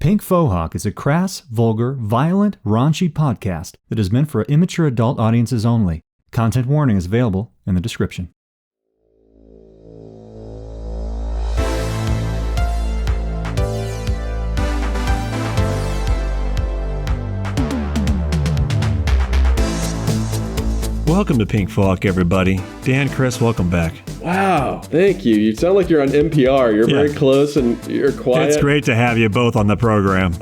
Pink Fohawk is a crass, vulgar, violent, raunchy podcast that is meant for immature adult audiences only. Content warning is available in the description. Welcome to Pink Fohawk, everybody. Dan, Chris, welcome back. Wow, thank you. You sound like you're on NPR. You're very close and you're quiet. It's great to have you both on the program.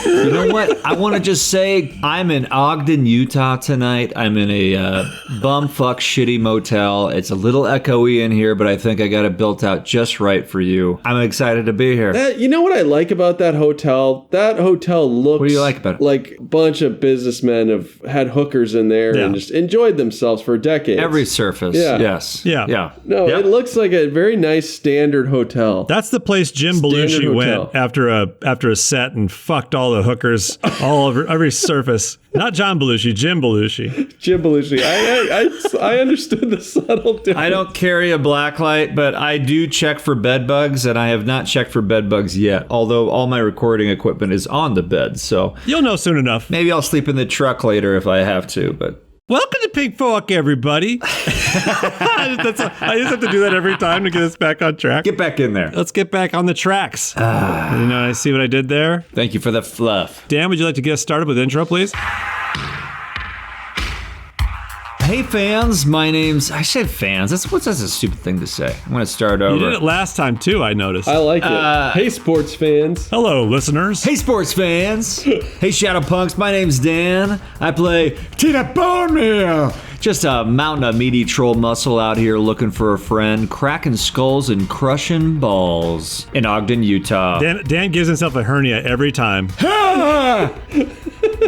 You know what? I want to just say I'm in Ogden, Utah tonight. I'm in a bumfuck shitty motel. It's a little echoey in here, but I think I got it built out just right for you. I'm excited to be here. You know what I like about that hotel? That hotel looks What do you like about it? like a bunch of businessmen have had hookers in there and just enjoyed themselves for decades. Every surface. Yeah. Yes. Yeah. No, it looks like a very nice standard hotel. That's the place Jim Standard Belushi hotel. went after a set and fucked all the hookers all over every surface. Not John Belushi, Jim Belushi. Jim Belushi. I understood the subtle difference. I don't carry a blacklight, but I do check for bed bugs, and I have not checked for bed bugs yet, although all my recording equipment is on the bed, so You'll know soon enough. maybe I'll sleep in the truck later if I have to, but... Welcome to Pink Fohawk, everybody. I just have to do that every time to get us back on track. Get back in there. Let's get back on the tracks. I see what I did there? Thank you for the fluff. Dan, would you like to get us started with intro, please? Hey fans, my name's... I said fans. That's a stupid thing to say. I'm going to start over. You did it last time, too, I noticed. I like it. Hey, sports fans. Hello, listeners. Hey sports fans. Hey Shadow Punks, my name's Dan. I play Tina Bone Meal. Just a mountain of meaty troll muscle out here looking for a friend, cracking skulls and crushing balls in Ogden, Utah. Dan gives himself a hernia every time.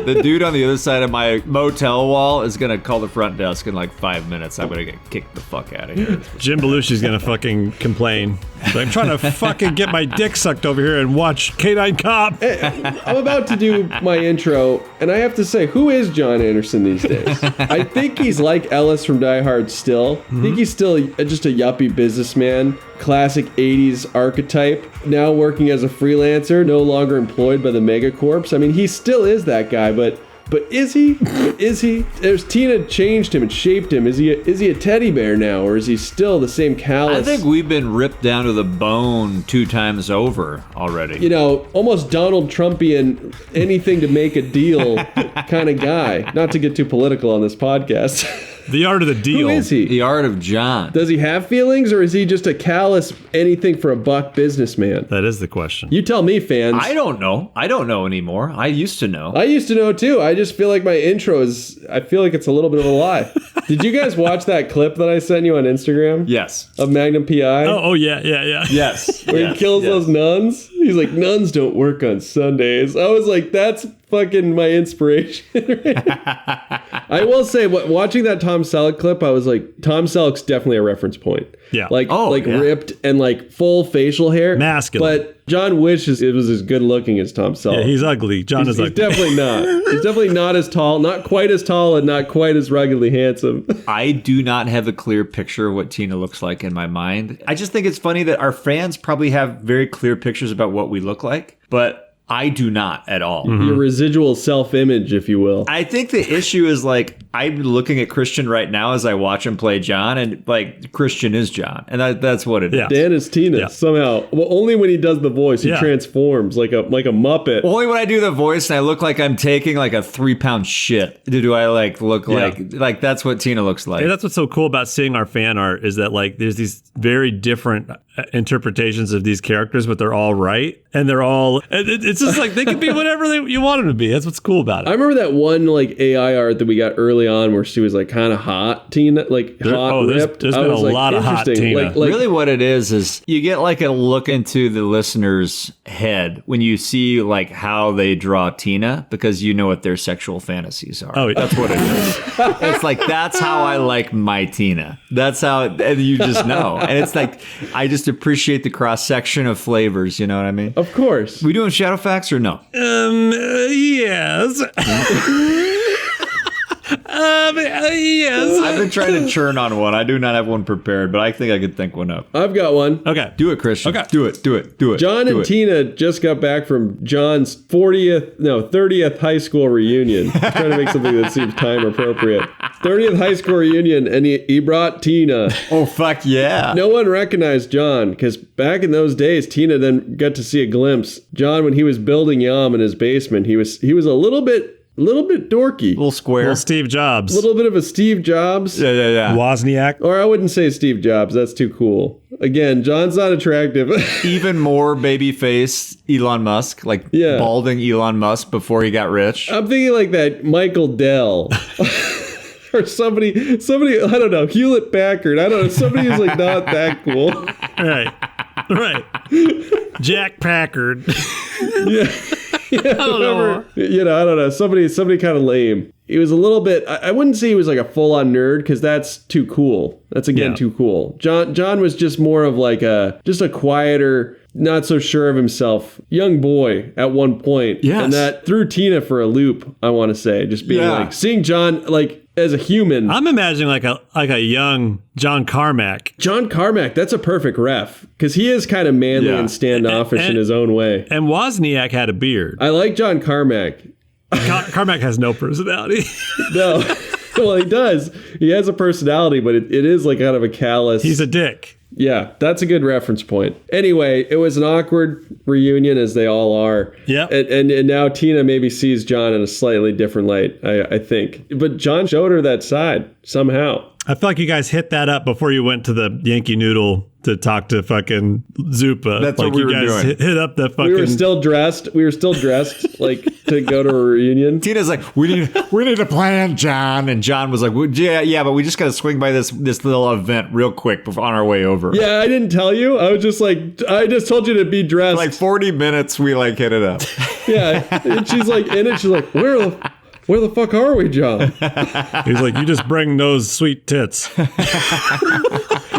The dude on the other side of my motel wall is going to call the front desk in like 5 minutes. I'm going to get kicked the fuck out of here. Jim Belushi's gonna fucking complain. I'm trying to fucking get my dick sucked over here and watch K9 Cop. I'm about to do my intro, and I have to say, who is John Anderson these days? I think he's like Ellis from Die Hard still. I think he's still just a yuppie businessman, classic 80s archetype, now working as a freelancer, no longer employed by the megacorps. I mean, he still is that guy, but is he? Is he? There's Tina changed him and shaped him. Is he a teddy bear now, or is he still the same callous? I think we've been ripped down to the bone 2 times over already. You know, almost Donald Trumpian, anything to make a deal kind of guy. Not to get too political on this podcast. The art of the deal. Who is he? The art of John. Does he have feelings, or is he just a callous, anything for a buck businessman? That is the question. You tell me, fans. I don't know. I don't know anymore. I used to know. I used to know too. I just feel like my intro I feel like it's a little bit of a lie. Did you guys watch that clip that I sent you on Instagram? Yes. Of Magnum PI? Oh yeah. Yes. Where he kills those nuns? He's like, nuns don't work on Sundays. I was like, that's fucking my inspiration. I will say, watching that Tom Selleck clip, I was like, Tom Selleck's definitely a reference point. Yeah. Ripped and like full facial hair. Masculine. But John Wish was as good looking as Tom Selleck. Yeah, he's ugly. John is ugly. He's definitely not. He's definitely not as tall, not quite as tall, and not quite as ruggedly handsome. I do not have a clear picture of what Tina looks like in my mind. I just think it's funny that our fans probably have very clear pictures about what we look like, but I do not at all. Your residual self-image, if you will. I think the issue is like, I'm looking at Christian right now as I watch him play John, and like Christian is John, and that's what it is. Dan is Tina somehow. Well, only when he does the voice, he transforms like a Muppet. Only when I do the voice and I look like I'm taking like a 3-pound shit do I look like that's what Tina looks like. Hey, that's what's so cool about seeing our fan art is that like there's these very different interpretations of these characters, but they're all right, and they're all. It's just like they can be whatever you want them to be. That's what's cool about it. I remember that one like AI art that we got early on where she was like kind of hot Tina, like ripped. There's been a lot of hot Tina. Like, really what it is you get like a look into the listener's head when you see like how they draw Tina, because you know what their sexual fantasies are. Oh, that's what it is. It's like, that's how I like my Tina. That's how, and you just know. And it's like, I just appreciate the cross section of flavors. You know what I mean? Of course. We doing shadow facts or no? Yes. Yes. I've been trying to churn on one. I do not have one prepared, but I think I could think one up. I've got one. Okay. Do it, Christian. Okay. Do it. John and Tina just got back from John's 30th high school reunion. I'm trying to make something that seems time appropriate. 30th high school reunion, and he brought Tina. Oh, fuck yeah. No one recognized John, because back in those days, Tina then got to see a glimpse. John, when he was building Yum in his basement, he was a little bit dorky. A little square. Well, Steve Jobs. A little bit of a Steve Jobs. Yeah. Wozniak. Or I wouldn't say Steve Jobs. That's too cool. Again, John's not attractive. Even more baby face Elon Musk, like balding Elon Musk before he got rich. I'm thinking like that Michael Dell. Or somebody, I don't know, Hewlett Packard. I don't know, somebody who's like not that cool. Right. Jack Packard. Yeah. I don't know. Somebody kind of lame. He was a little bit, I wouldn't say he was like a full-on nerd, because that's too cool. That's again too cool. John was just more of like a quieter, not so sure of himself young boy at one point. Yes. And that threw Tina for a loop, I want to say. Just being like, seeing John like as a human. I'm imagining like a young John Carmack. John Carmack, that's a perfect ref, because he is kind of manly and standoffish in his own way. And Wozniak had a beard. I like John Carmack. Carmack has no personality. No. Well, he does. He has a personality, but it is like kind of a callous. He's a dick. Yeah, that's a good reference point. Anyway, it was an awkward reunion, as they all are. Yeah. And now Tina maybe sees John in a slightly different light, I think. But John showed her that side somehow. I feel like you guys hit that up before you went to the Yankee Noodle to talk to fucking Zupa. That's like what we were doing. Hit up the fucking. We were still dressed like to go to a reunion. Tina's like, we need a plan, John. And John was like, well, yeah, but we just got to swing by this little event real quick on our way over. Yeah, I didn't tell you. I was just like, I just told you to be dressed. For like 40 minutes, we like hit it up. Yeah, and she's like, where the fuck are we, John? He's like, you just bring those sweet tits.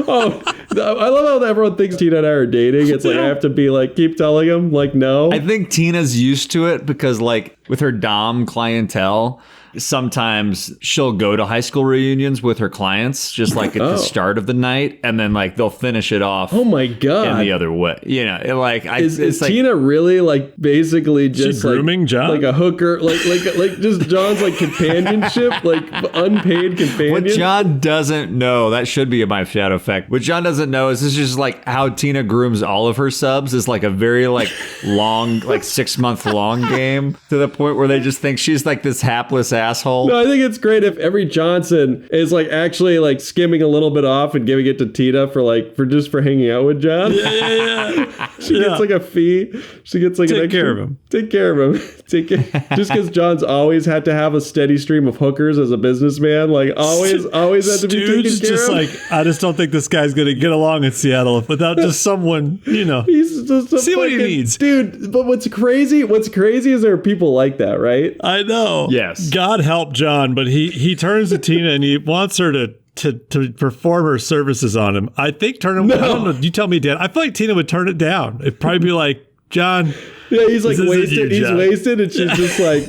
Oh, I love how everyone thinks Tina and I are dating. It's like I have to be like, keep telling him, like, no. I think Tina's used to it because, like, with her Dom clientele, sometimes she'll go to high school reunions with her clients, just like at the start of the night, and then like they'll finish it off. Oh my god! In the other way, is like, Tina really like basically just grooming like, John, like a hooker, like just John's like companionship, like unpaid companion. What John doesn't know, that should be my shadow fact. What John doesn't know is this is just like how Tina grooms all of her subs is like a very like long, like 6 month long game to the point where they just think she's like this hapless asshole. No, I think it's great if every Johnson is like actually like skimming a little bit off and giving it to Tina for hanging out with John. Yeah. She gets like a fee. She gets like Take care of him. Just because John's always had to have a steady stream of hookers as a businessman, like always had to be taken care just of. Like, I just don't think this guy's gonna get along in Seattle without just someone, He's just see what he needs, dude. But what's crazy is there are people like that, right? I know. Yes. God help John, but he turns to Tina and he wants her to perform her services on him. I think I don't know. You tell me, Dan. I feel like Tina would turn it down. It'd probably be like, John. Yeah, he's like wasted. He's wasted, and she's just like,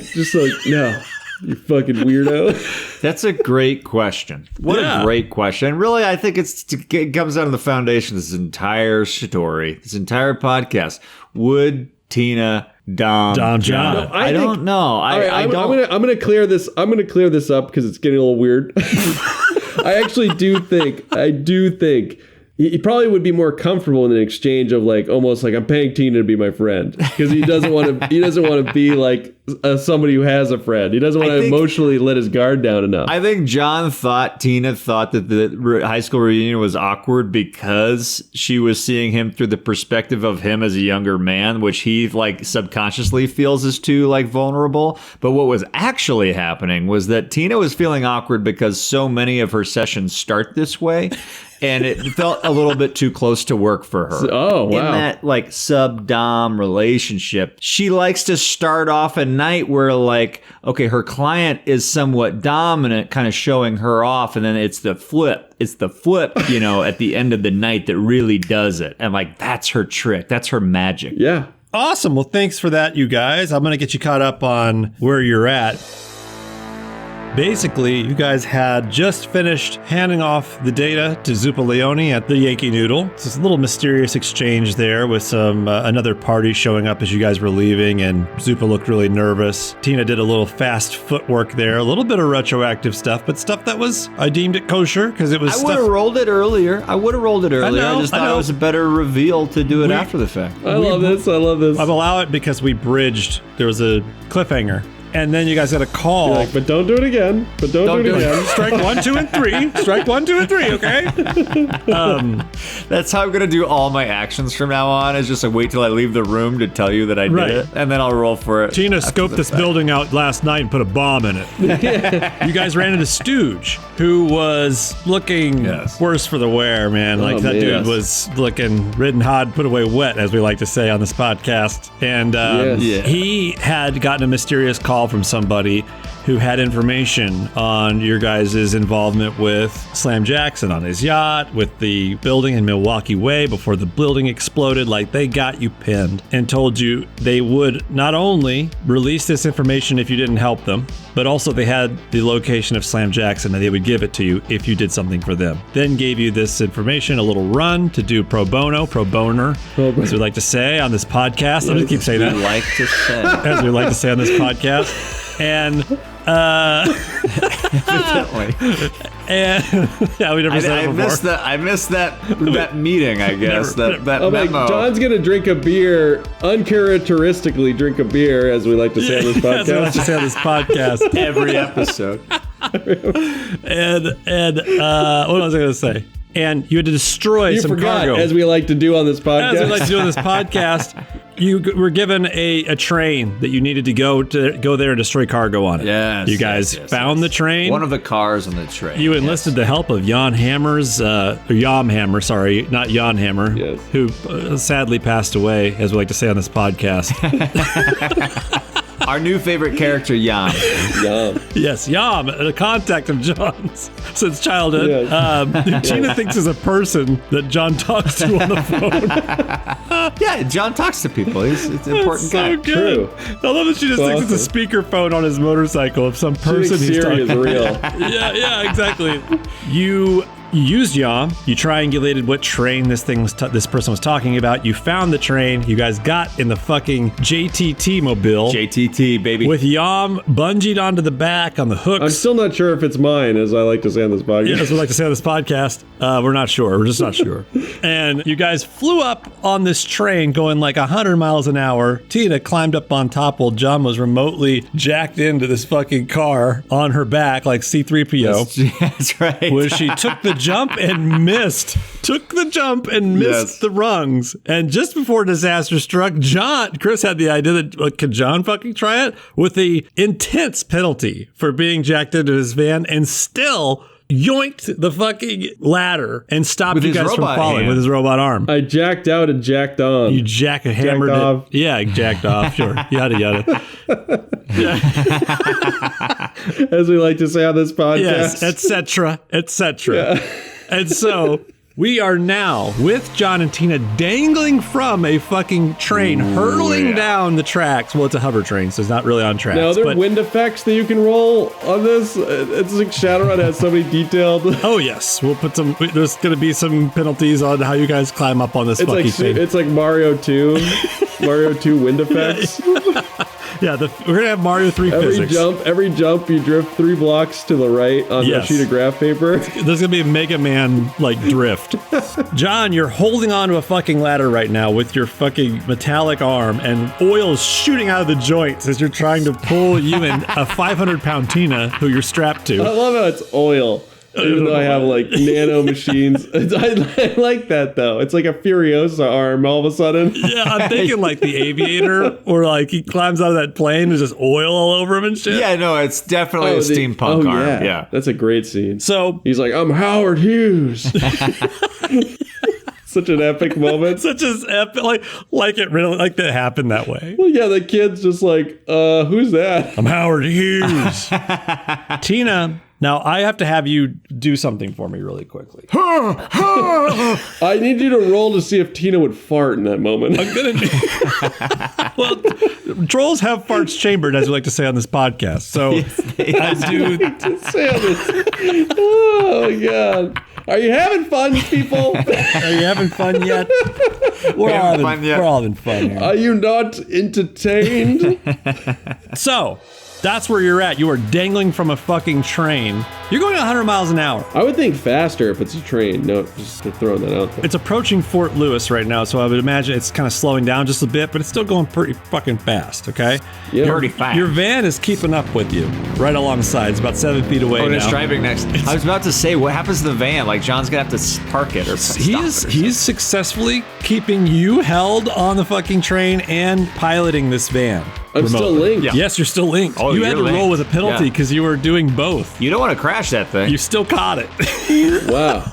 no, you fucking weirdo. That's a great question. What a great question. And really, I think it comes down to the foundation of this entire story, this entire podcast. Would Tina Dom John? No, I don't know. I'm gonna clear this. I'm gonna clear this up because it's getting a little weird. I actually do think he probably would be more comfortable in an exchange of like almost like I'm paying Tina to be my friend, because he doesn't want to be like somebody who has a friend. He doesn't want to emotionally let his guard down enough. I think Tina thought that the high school reunion was awkward because she was seeing him through the perspective of him as a younger man, which he like subconsciously feels is too like vulnerable. But what was actually happening was that Tina was feeling awkward because so many of her sessions start this way. And it felt a little bit too close to work for her. Oh, wow. In that like sub-dom relationship, she likes to start off a night where like, okay, her client is somewhat dominant, kind of showing her off. And then it's the flip. At the end of the night that really does it. And like, that's her trick. That's her magic. Yeah. Awesome. Well, thanks for that, you guys. I'm going to get you caught up on where you're at. basically, you guys had just finished handing off the data to Zupa Leone at the Yankee Noodle. It's this little mysterious exchange there with some another party showing up as you guys were leaving, and Zupa looked really nervous. Tina did a little fast footwork there, a little bit of retroactive stuff, but stuff that was, I deemed it kosher because it was I would have rolled it earlier. I just thought it was a better reveal to do it after the fact. I love this. I allow it because we bridged. There was a cliffhanger. And then you guys got a call. You're like, but don't do it again. Don't do it again. Strike 1, 2, and 3. Strike 1, 2, and 3, okay? That's how I'm going to do all my actions from now on, is just like wait till I leave the room to tell you that I did it, and then I'll roll for it. Tina scoped this building out last night and put a bomb in it. You guys ran into Stooge, who was looking worse for the wear, man. Like, that dude was looking ridden hot, put away wet, as we like to say on this podcast. And he had gotten a mysterious call from somebody who had information on your guys' involvement with Slam Jackson on his yacht, with the building in Milwaukee Way before the building exploded. Like, they got you pinned and told you they would not only release this information if you didn't help them, but also they had the location of Slam Jackson and they would give it to you if you did something for them. Then gave you this information, a little run to do pro boner, as we like to say on this podcast. I'll just keep saying that. As we like to say on this podcast. And evidently. And yeah, we never said it before. I missed that meeting, I guess. that memo. Like, John's gonna drink a beer, uncharacteristically drink a beer, as we like to say on this podcast. As we like to say on this podcast. Every episode. and what was I gonna say? And you had to destroy some cargo. As we like to do on this podcast. As we like to do on this podcast, you were given a train that you needed to go there and destroy cargo on it. Yes. You guys found the train. One of the cars on the train. You enlisted the help of Yam Hammer, who sadly passed away, as we like to say on this podcast. Our new favorite character, Yam. Yes, Yam, a contact of John's since childhood. Yes. Tina thinks is a person that John talks to on the phone. Yeah, John talks to people. He's an important guy. Good. True. I love that she just thinks it's a speakerphone on his motorcycle of some person he's talking to. Is real. Yeah, exactly. You used Yam. You triangulated what train this person was talking about. You found the train. You guys got in the fucking JTT mobile. JTT, baby. With Yam bungeed onto the back on the hooks. I'm still not sure if it's mine, as I like to say on this podcast. Yeah, as we like to say on this podcast. We're not sure. We're just not sure. And you guys flew up on this train going like 100 miles an hour. Tina climbed up on top while John was remotely jacked into this fucking car on her back like C-3PO. That's right. Where she took the jump and missed. The rungs. And just before disaster struck, Chris had the idea that, could John fucking try it? With the intense penalty for being jacked into his van and still yoinked the fucking ladder and stopped you guys from falling with his robot arm. I jacked out and jacked on. You hammered it. Off. Yeah, jacked off, sure. Yada, yada. As we like to say on this podcast. Yes, etc. Yeah. And so we are now with John and Tina dangling from a fucking train, hurtling down the tracks. Well, it's a hover train, so it's not really on tracks. Now, are there wind effects that you can roll on this? It's like Shadowrun has so many detailed. Oh, yes. We'll put some. There's going to be some penalties on how you guys climb up on this fucking thing. It's like Mario 2. Mario 2 wind effects. Yeah, we're gonna have Mario 3 physics. Every jump, you drift 3 blocks to the right on a sheet of graph paper. There's gonna be a Mega Man like drift. John, you're holding onto a fucking ladder right now with your fucking metallic arm, and oil's shooting out of the joints as you're trying to pull you and a 500-pound Tina who you're strapped to. I love how it's oil. Even though I have like nano machines. I like that though. It's like a Furiosa arm all of a sudden. Yeah, I'm thinking like the Aviator, or like he climbs out of that plane, there's just oil all over him and shit. Yeah, no, it's definitely a steampunk arm. Yeah. That's a great scene. So he's like, I'm Howard Hughes. Such an epic moment. Such as epic, like it really, like that happened that way. Well, yeah, the kid's just like, who's that? I'm Howard Hughes. Tina, Now, I have to have you do something for me really quickly. I need you to roll to see if Tina would fart in that moment. I'm going to Well, trolls have farts chambered, as we like to say on this podcast. So I do... Say on this. Oh, my God. Are you having fun, people? Are you having fun yet? We're all having fun here. Are you not entertained? So, that's where you're at. You are dangling from a fucking train. You're going 100 miles an hour. I would think faster if it's a train. No, just to throw that out there. It's approaching Fort Lewis right now, so I would imagine it's kind of slowing down just a bit, but it's still going pretty fucking fast, okay? Yeah. Pretty fast. Your van is keeping up with you right alongside. It's about 7 feet away Oh, now. it's driving next. I was about to say, what happens to the van? Like, John's gonna have to park it or stop it or something. He's successfully keeping you held on the fucking train and piloting this van. I'm still linked. Yeah. Yes, you're still linked. Oh, you had to you're roll linked. with a penalty Yeah. because you were doing both. You don't want to crash that thing. You still caught it. Wow.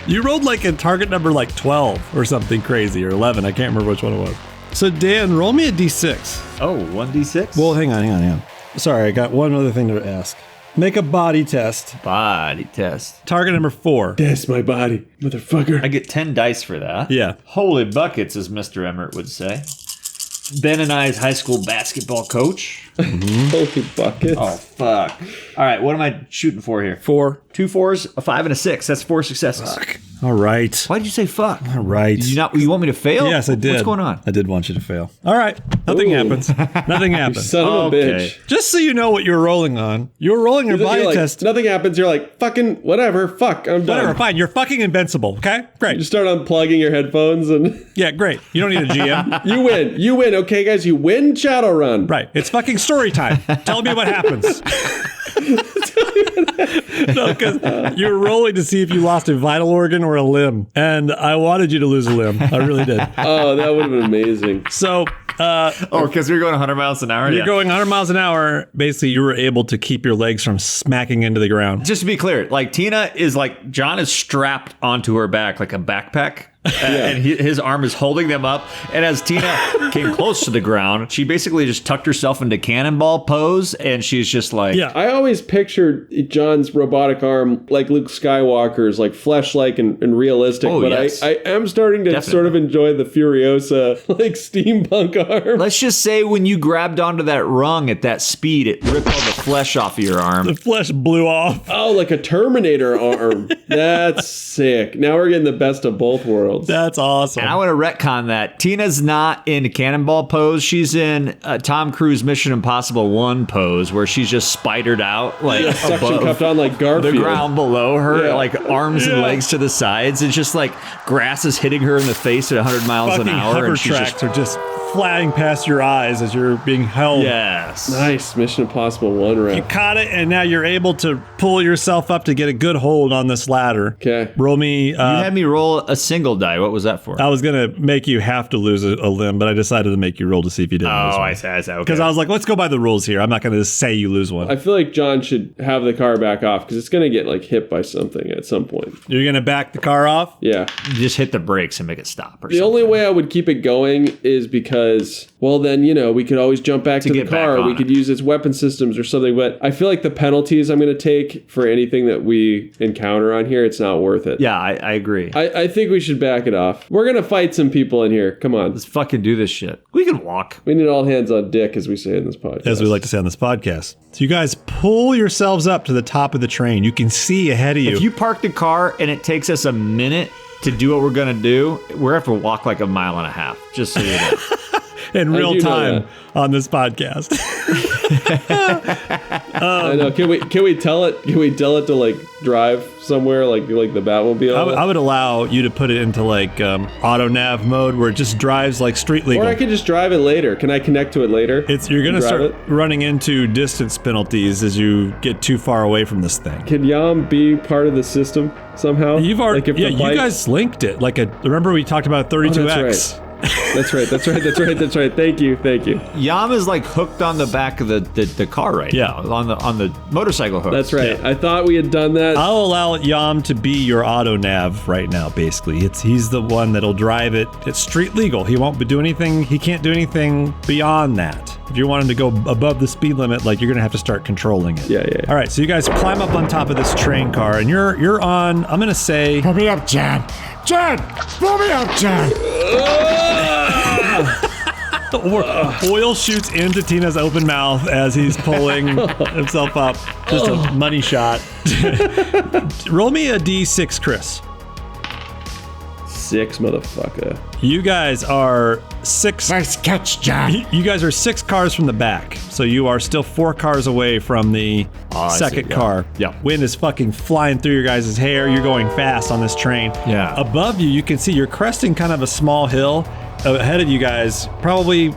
You rolled like a target number like 12 or something crazy, or 11. I can't remember which one it was. So Dan, roll me a d6. Oh, 1d6? Well, hang on. Sorry, I got one other thing to ask. Make a body test. Body test. Target number 4. That's my body, motherfucker. I get 10 dice for that. Yeah. Holy buckets, as Mr. Emmert would say. Ben and I's high school basketball coach. Holy buckets. Oh, fuck. All right, what am I shooting for here? 4. 2 4s, a 5, and a 6. That's 4 successes. Fuck. All right. Why'd you say fuck? All right. You want me to fail? Yes, I did. What's going on? I did want you to fail. All right. Nothing Ooh. happens. Nothing happens. Son of a Okay. bitch. Just so you know what you're rolling on, you're rolling your body You're like, test. nothing happens. You're like, fucking whatever. Fuck, I'm done. Whatever, fine. You're fucking invincible, okay? Great. You start unplugging your headphones and Yeah, great. You don't need a GM. you win. You win. Okay, guys, you win Shadowrun. Right. It's fucking story time. Tell me what happens. No, because you were rolling to see if you lost a vital organ or a limb. And I wanted you to lose a limb. I really did. Oh, that would have been amazing. So, because we're going 100 miles an hour? you're going 100 miles an hour. Basically, you were able to keep your legs from smacking into the ground. Just to be clear, like Tina is like, John is strapped onto her back like a backpack. And his arm is holding them up. And as Tina came close to the ground, she basically just tucked herself into cannonball pose. And she's just like, Yeah. I always pictured John's robotic arm like Luke Skywalker's, like flesh-like and realistic. Oh, but yes. I am starting to Definitely. sort of enjoy the Furiosa, like steampunk arm. Let's just say when you grabbed onto that rung at that speed, it ripped all the flesh off of your arm. The flesh blew off. Oh, like a Terminator arm. That's sick. Now we're getting the best of both worlds. That's awesome. And I want to retcon that. Tina's not in cannonball pose. She's in Tom Cruise Mission Impossible 1 pose where she's just spidered out like Suction above cuffed on like the Garfield. ground below her, Yeah. like arms and Yeah. legs to the sides. It's just like grass is hitting her in the face at 100 miles Fucking an hour. hover And she's tracks just, are just flying past your eyes as you're being held. yes. Nice. Mission Impossible 1 You rep. caught it, and now you're able to pull yourself up to get a good hold on this ladder. Okay. Roll me. You had me roll a single die. What was that for? I was gonna make you have to lose a limb, but I decided to make you roll to see if you didn't lose one. see. Okay. Because I was like, let's go by the rules here. I'm not gonna say you lose one. I feel like John should have the car back off because it's going to get like hit by something at some point. You're gonna back the car off? Yeah. just hit the brakes and make it stop or The something. only way I would keep it going is because, well, then, we could always jump back to the get back car. on We it. could use its weapon systems or something. But I feel like the penalties I'm going to take for anything that we encounter on here, it's not worth it. Yeah, I agree. I think we should back it off. We're going to fight some people in here. Come on. Let's fucking do this shit. We can walk. We need all hands on dick, as we say in this podcast. As we like to say on this podcast. So you guys pull yourselves up to the top of the train. You can see ahead of you. If you park the car and it takes us a minute to do what we're gonna do, we're gonna have to walk like a mile and a half. Just so you know. in real do know time on this podcast. I know. Can we tell it? Can we tell it to like drive somewhere like the Batmobile? I would allow you to put it into like auto nav mode where it just drives like street legal. Or I could just drive it later. Can I connect to it later? You're gonna Drive start it? running into distance penalties as you get too far away from this thing. Can Yam be part of the system somehow? You've already, Like if yeah, the you bike- guys linked it. Remember we talked about 32X. That's right. Thank you. Yam is like hooked on the back of the car right Yeah. now, on the motorcycle hook. That's right. Yeah. I thought we had done that. I'll allow Yam to be your auto nav right now. Basically, he's the one that'll drive it. It's street legal. He won't do anything. He can't do anything beyond that. If you want him to go above the speed limit, like, you're gonna have to start controlling it. Yeah. All right, so you guys climb up on top of this train car, and you're on, I'm gonna say... Pull me up, John. John, pull me up, John. Oil shoots into Tina's open mouth as he's pulling himself up. Just a money shot. Roll me a D6, Chris. 6, motherfucker. You guys are 6. Nice catch, John. You guys are 6 cars from the back, so you are still 4 cars away from the second car. Yeah. Wind is fucking flying through your guys' hair. You're going fast on this train. Yeah. Above you, you can see you're cresting kind of a small hill. Ahead of you guys, probably,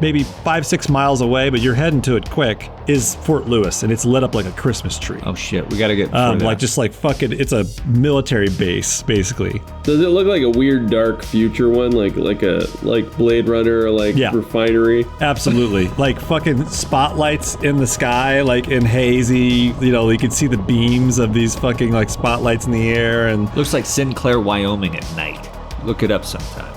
maybe 5-6 miles away, but you're heading to it quick, is Fort Lewis, and it's lit up like a Christmas tree. Oh shit, we gotta get before that. Fucking, it's a military base, basically. Does it look like a weird dark future one, like Blade Runner, or like Refinery? Absolutely. Like fucking spotlights in the sky, like in hazy, you can see the beams of these fucking like spotlights in the air, and Looks like Sinclair, Wyoming at night. Look it up sometime.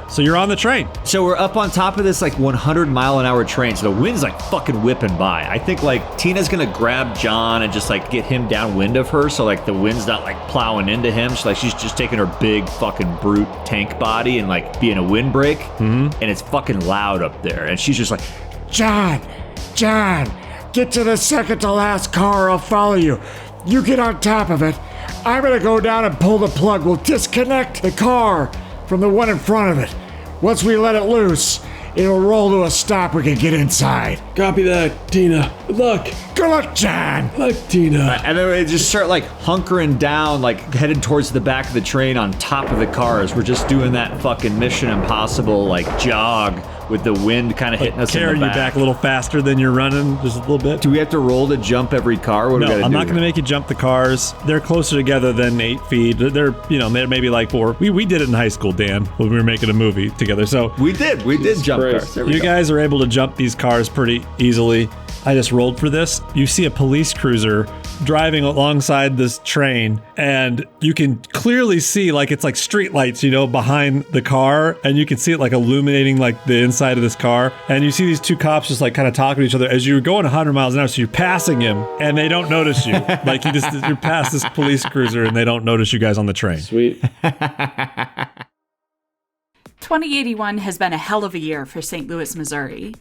so you're on the train. So we're up on top of this like 100-mile-an-hour train. So the wind's like fucking whipping by. I think like Tina's gonna grab John and just like get him downwind of her, so like the wind's not like plowing into him. So like she's just taking her big fucking brute tank body and like being a windbreak. And it's fucking loud up there. And she's just like, John, get to the second to last car. I'll follow you. You get on top of it. I'm gonna go down and pull the plug. We'll disconnect the car from the one in front of it. Once we let it loose, it'll roll to a stop. We can get inside. Copy that, Tina. Good luck. Good luck, John. Good luck, Tina. and then we just start like hunkering down, like headed towards the back of the train on top of the cars. We're just doing that fucking Mission Impossible like jog with the wind kind of hitting us in the Carrying back. you back a little faster than you're running, just a little bit. Do we have to roll to jump every car? What do we gotta I'm do not going to make you jump the cars. They're closer together than 8 feet. They're maybe like 4. We did it in high school, Dan, when we were making a movie together. So We did jump Christ. cars. There we you go. guys are able to jump these cars pretty easily. I just rolled for this. You see a police cruiser driving alongside this train, and you can clearly see like it's like street lights, behind the car, and you can see it like illuminating like the inside of this car. And you see these 2 cops just like kind of talking to each other as you're going 100 miles an hour. So you're passing him, and they don't notice you. Like you're past this police cruiser, and they don't notice you guys on the train. Sweet. 2081 has been a hell of a year for St. Louis, Missouri.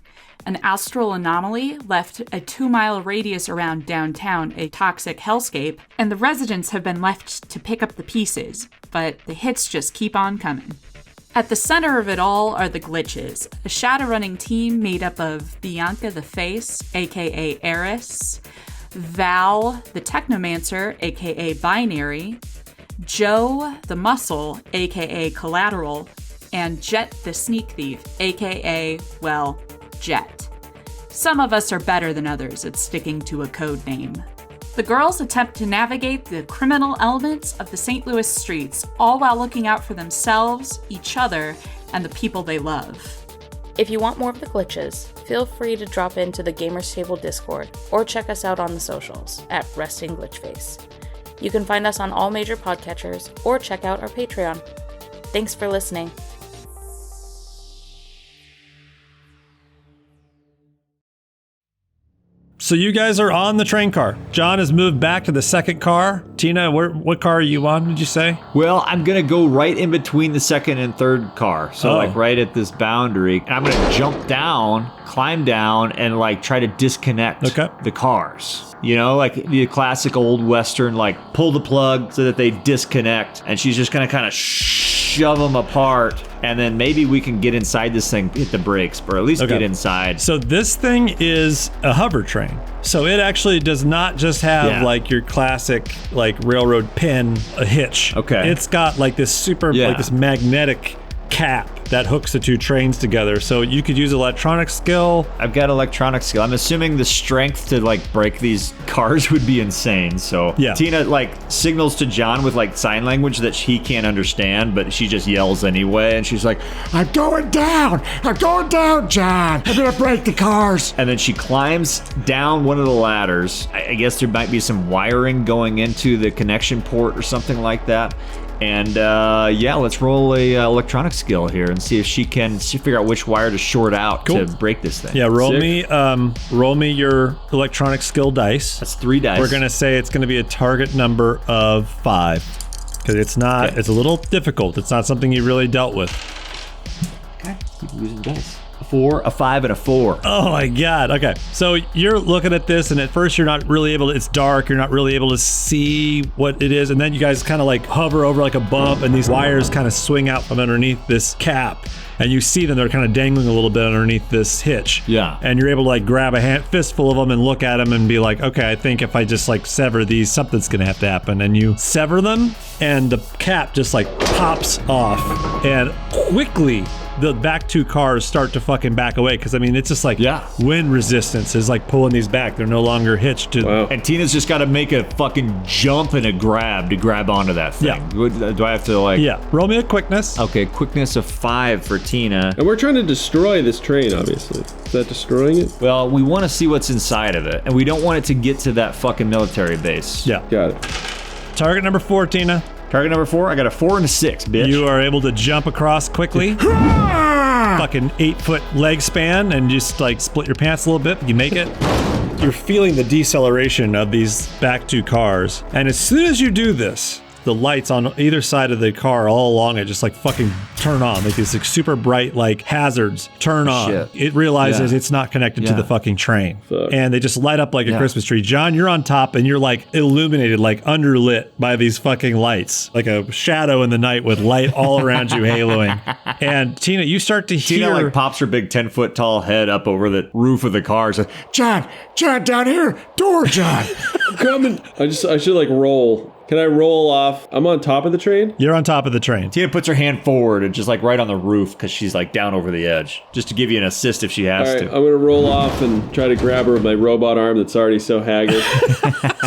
An astral anomaly left a 2-mile radius around downtown a toxic hellscape, and the residents have been left to pick up the pieces, but the hits just keep on coming. At the center of it all are the glitches, a Shadowrunning team made up of Bianca the Face, aka Eris, Val the Technomancer, aka Binary, Joe the Muscle, aka Collateral, and Jet the Sneak Thief, aka, Jet. Some of us are better than others at sticking to a code name. The girls attempt to navigate the criminal elements of the St. Louis streets, all while looking out for themselves, each other, and the people they love. If you want more of the glitches, feel free to drop into the Gamers Table Discord or check us out on the socials at Resting Glitchface. You can find us on all major podcatchers or check out our Patreon. Thanks for listening. So you guys are on the train car. John has moved back to the second car. Tina, what car are you on, did you say? Well, I'm gonna go right in between the second and third car. So like right at this boundary. And I'm gonna jump down, climb down, and like try to disconnect the cars. Like the classic old Western, like pull the plug so that they disconnect. And she's just gonna kind of shove them apart. And then maybe we can get inside this thing, hit the brakes, or at least get inside. So this thing is a hover train. So it actually does not just have like your classic like railroad pin, a hitch. Okay. It's got like this super, like this magnetic cap that hooks the 2 trains together. So you could use electronic skill. I've got electronic skill. I'm assuming the strength to like break these cars would be insane. So Tina like signals to John with like sign language that he can't understand, but she just yells anyway. And she's like, I'm going down, John. I'm gonna break the cars. And then she climbs down one of the ladders. I guess there might be some wiring going into the connection port or something like that. And let's roll a electronic skill here and see if she can figure out which wire to short out to break this thing. Yeah, roll me your electronic skill dice. That's 3 dice. We're gonna say it's gonna be a target number of 5 because it's not. It's a little difficult. It's not something you really dealt with. Okay, keep using dice. A 4, a 5, and a 4. Oh my god. Okay, so you're looking at this, and at first you're not really able to, it's dark, you're not really able to see what it is, and then you guys kind of like hover over like a bump, and these wires kind of swing out from underneath this cap, and you see them, they're kind of dangling a little bit underneath this hitch. Yeah. And you're able to like grab a fistful of them and look at them and be like, okay, I think if I just like sever these, something's gonna have to happen. And you sever them, and the cap just like pops off, and quickly the back 2 cars start to fucking back away, because I mean it's just like wind resistance is like pulling these back. They're no longer hitched to. Wow. And Tina's just got to make a fucking jump and a grab to grab onto that thing. Yeah. Do I have to like? Yeah. Roll me a quickness. Okay, quickness of 5 for Tina. And we're trying to destroy this train, obviously. Is that destroying it? Well, we want to see what's inside of it, and we don't want it to get to that fucking military base. Yeah. Got it. Target number 4, Tina. Target number 4. I got a 4 and a 6, bitch. You are able to jump across quickly. Fucking 8-foot leg span, and just like split your pants a little bit. You make it. You're feeling the deceleration of these back 2 cars, and as soon as you do this, the lights on either side of the car all along it just like fucking turn on. Like these like super bright like hazards turn on. Shit. It realizes it's not connected to the fucking train. Fuck. And they just light up like a Christmas tree. John, you're on top and you're like illuminated, like underlit by these fucking lights. Like a shadow in the night with light all around you haloing. And Tina, you start to hear... Tina like pops her big 10-foot tall head up over the roof of the car. So, John, down here, door, John. I'm coming. I should like roll. Can I roll off? I'm on top of the train? You're on top of the train. Tina puts her hand forward and just like right on the roof because she's like down over the edge, just to give you an assist if she has All right, to. I'm going to roll off and try to grab her with my robot arm that's already so haggard.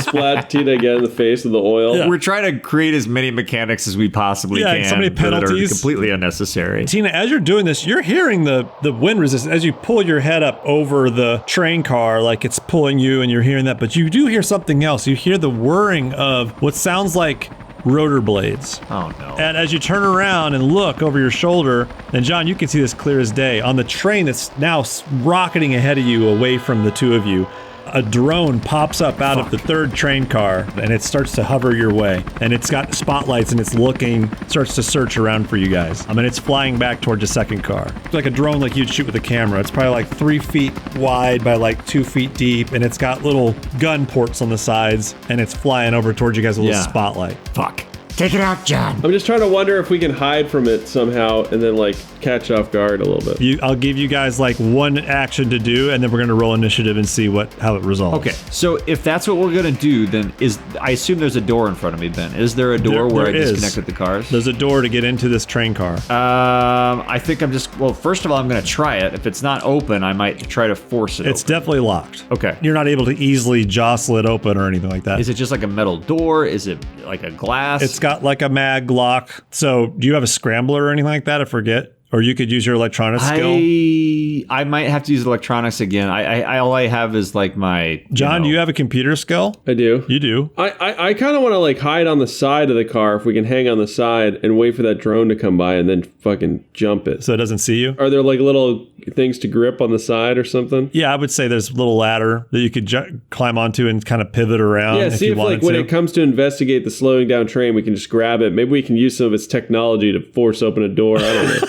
Splat Tina again in the face with the oil. Yeah. We're trying to create as many mechanics as we possibly can. So many penalties. That are completely unnecessary. Tina, as you're doing this, you're hearing the wind resistance as you pull your head up over the train car, like it's pulling you and you're hearing that, but you do hear something else. You hear the whirring of what sounds like rotor blades. Oh no. And as you turn around and look over your shoulder, and John, you can see this clear as day, on the train that's now rocketing ahead of you away from the 2 of you, a drone pops up out of the 3rd train car, and it starts to hover your way. And it's got spotlights, and it's starts to search around for you guys. I mean, it's flying back towards the 2nd car. It's like a drone like you'd shoot with a camera. It's probably like 3 feet wide by like 2 feet deep, and it's got little gun ports on the sides, and it's flying over towards you guys with a little spotlight. Fuck. Take it out, John. I'm just trying to wonder if we can hide from it somehow and then like catch off guard a little bit. I'll give you guys like 1 action to do, and then we're gonna roll initiative and see how it resolves. Okay, so if that's what we're gonna do, then I assume there's a door in front of me, Ben. Is there a door where I disconnected the cars? There's a door to get into this train car. I think first of all, I'm gonna try it. If it's not open, I might try to force it. It's definitely locked. Okay. You're not able to easily jostle it open or anything like that. Is it just like a metal door? Is it like a glass? It's got like a mag lock. So do you have a scrambler or anything like that? I forget. Or you could use your electronics skill. I might have to use electronics again. All I have is like my... John, do you have a computer skill? I do. You do. I kind of want to like hide on the side of the car if we can hang on the side and wait for that drone to come by and then fucking jump it. So it doesn't see you? Are there like little things to grip on the side or something? Yeah, I would say there's a little ladder that you could climb onto and kind of pivot around. Yeah, see if like when it comes to investigate the slowing down train, we can just grab it. Maybe we can use some of its technology to force open a door. I don't know.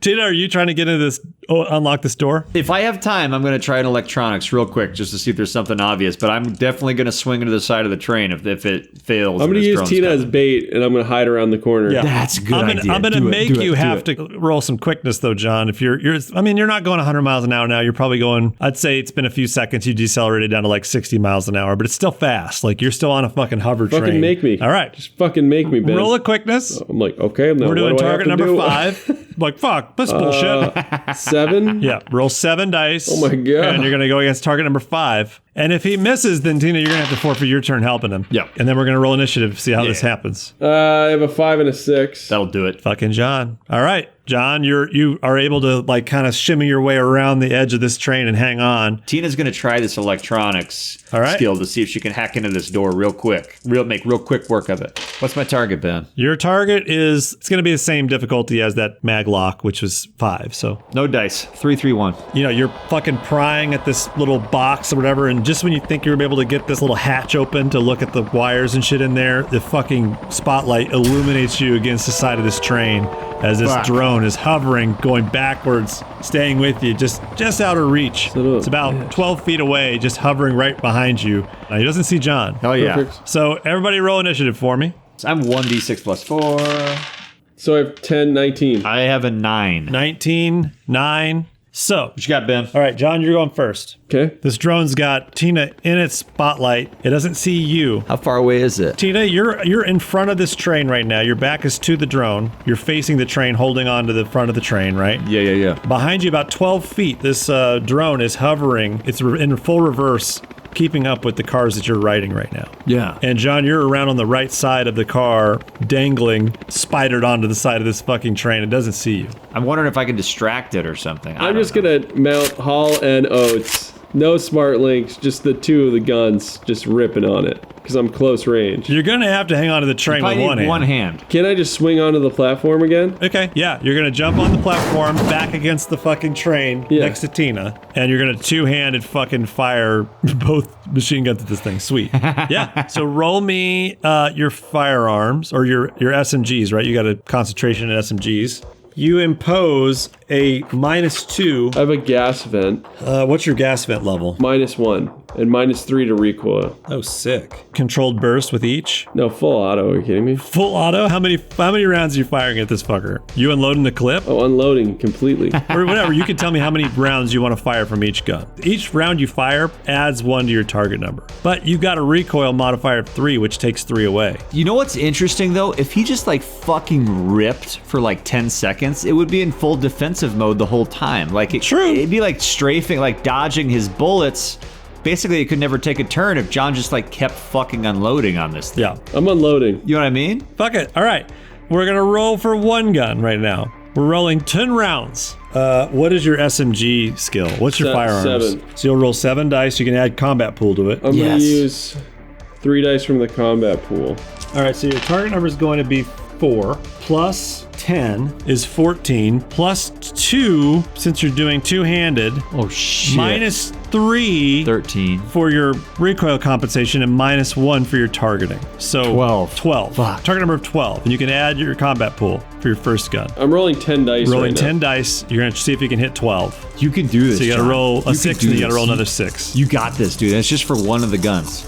Tina, are you trying to get into this, unlock this door? If I have time, I'm going to try an electronics real quick just to see if there's something obvious, but I'm definitely going to swing into the side of the train if it fails. I'm going to use Tina as bait, and I'm going to hide around the corner. Yeah. That's a good idea. I'm going to make you have to roll some quickness, though, John. If you're not going 100 miles an hour now. You're probably going, I'd say it's been a few seconds. You decelerated down to like 60 miles an hour, but it's still fast. Like you're still on a fucking hover train. Fucking make me. All right. Just fucking make me, Ben. Roll a quickness. I'm like, okay. We're doing target number 5. Like, fuck, that's bullshit. 7? Yeah, roll 7 dice. Oh my God. And you're going to go against target number 5. And if he misses, then Tina, you're going to have to forfeit your turn helping him. Yep. And then we're going to roll initiative to see how this happens. I have a 5 and a 6. That'll do it. Fucking John. All right. John, you are able to like kind of shimmy your way around the edge of this train and hang on. Tina's going to try this electronics right. skill to see if she can hack into this door real quick. Make real quick work of it. What's my target, Ben? Your target is, it's going to be the same difficulty as that mag lock, which was 5. So no dice. 3, 3, 1. you know, you're fucking prying at this little box or whatever, and just when you think you're able to get this little hatch open to look at the wires and shit in there, the fucking spotlight illuminates you against the side of this train as this drone is hovering, going backwards, staying with you, just out of reach. It's about 12 feet away, just hovering right behind you. He doesn't see John. Oh, yeah. Perfect. So everybody roll initiative for me. I'm 1d6 plus 4. So I have 10, 19. I have a 9. 19, 9. So, What you got, Ben? all right, John, you're going first. Okay. This drone's got Tina in its spotlight. It doesn't see you. How far away is it? Tina, you're in front of this train right now. Your back is to the drone. You're facing the train, holding on to the front of the train, right? Yeah. Behind you, about 12 feet, this drone is hovering. It's in full reverse, keeping up with the cars that you're riding right now. Yeah. And John, you're around on the right side of the car, dangling, spidered onto the side of this fucking train. It doesn't see you. I'm wondering if I can distract it or something. I'm just going to mount Hall and Oates. No smart links, just the two of the guns just ripping on it because I'm close range. You're going to have to hang on to the train with one hand. Can I just swing onto the platform again? Okay, yeah. You're going to jump on the platform back against the fucking train next to Tina, and you're going to two-handed fucking fire both machine guns at this thing. Sweet. Yeah. So roll me your firearms, or your SMGs, right? You got a concentration in SMGs. You impose a -2. I have a gas vent. What's your gas vent level? -1 and -3 to recoil. Oh, sick. Controlled burst with each? No, full auto. Are you kidding me? Full auto? How many rounds are you firing at this fucker? You unloading the clip? Oh, unloading completely. Or whatever. You can tell me how many rounds you want to fire from each gun. Each round you fire adds 1 to your target number. But you got a recoil modifier of 3, which takes 3 away. You know what's interesting though? If he just like fucking ripped for like 10 seconds, it would be in full defensive mode the whole time. Like it'd be like strafing, like dodging his bullets. Basically, it could never take a turn if John just like kept fucking unloading on this thing. Yeah. I'm unloading. You know what I mean? Fuck it. All right. We're going to roll for 1 gun right now. We're rolling 10 rounds. What is your SMG skill? What's your firearms? 7. So you'll roll 7 dice. You can add combat pool to it. I'm going to use 3 dice from the combat pool. All right. So your target number is going to be 4 plus 10 is 14 plus 2, since you're doing two-handed. Oh shit. -3 13 for your recoil compensation and -1 for your targeting. So 12. Fuck. Target number of 12. And you can add your combat pool for your first gun. I'm rolling 10 dice Rolling right 10 now. dice. You're going to see if you can hit 12. You can do this. So you got to John. roll a You 6 can and do you got to this. roll another 6. You got this, dude. That's just for one of the guns.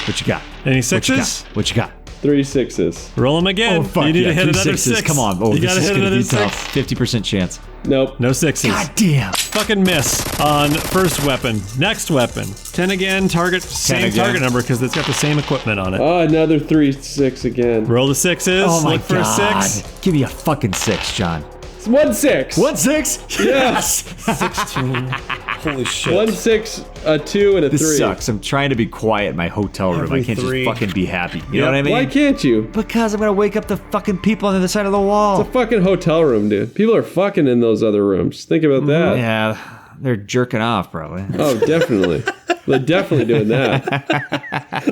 What you got? Any What you got? 6s? What you got? 3 6s. Roll them again. Oh fuck! You need yeah, to hit 3 another 6s. 6. Come on! Oh, you this got to is hit gonna another be 6. tough. 50% chance. Nope. No 6s. God damn! Fucking miss on first weapon. Next weapon. 10 again. Target same again. target number because it's got the same equipment on it. Oh, another 3 6 again. Roll the 6s. Oh my Look for god! a 6. Give me a fucking 6, John. It's 1 6. 1 6? Yes. 16. Holy shit. 1 6, a 2, and a 3. This sucks. I'm trying to be quiet in my hotel room. Every I can't 3. just fucking be happy. You know what I mean? Why can't you? Because I'm gonna wake up the fucking people on the other side of the wall. It's a fucking hotel room, dude. People are fucking in those other rooms. Think about that. Yeah, they're jerking off probably. Oh, definitely. They're definitely doing that.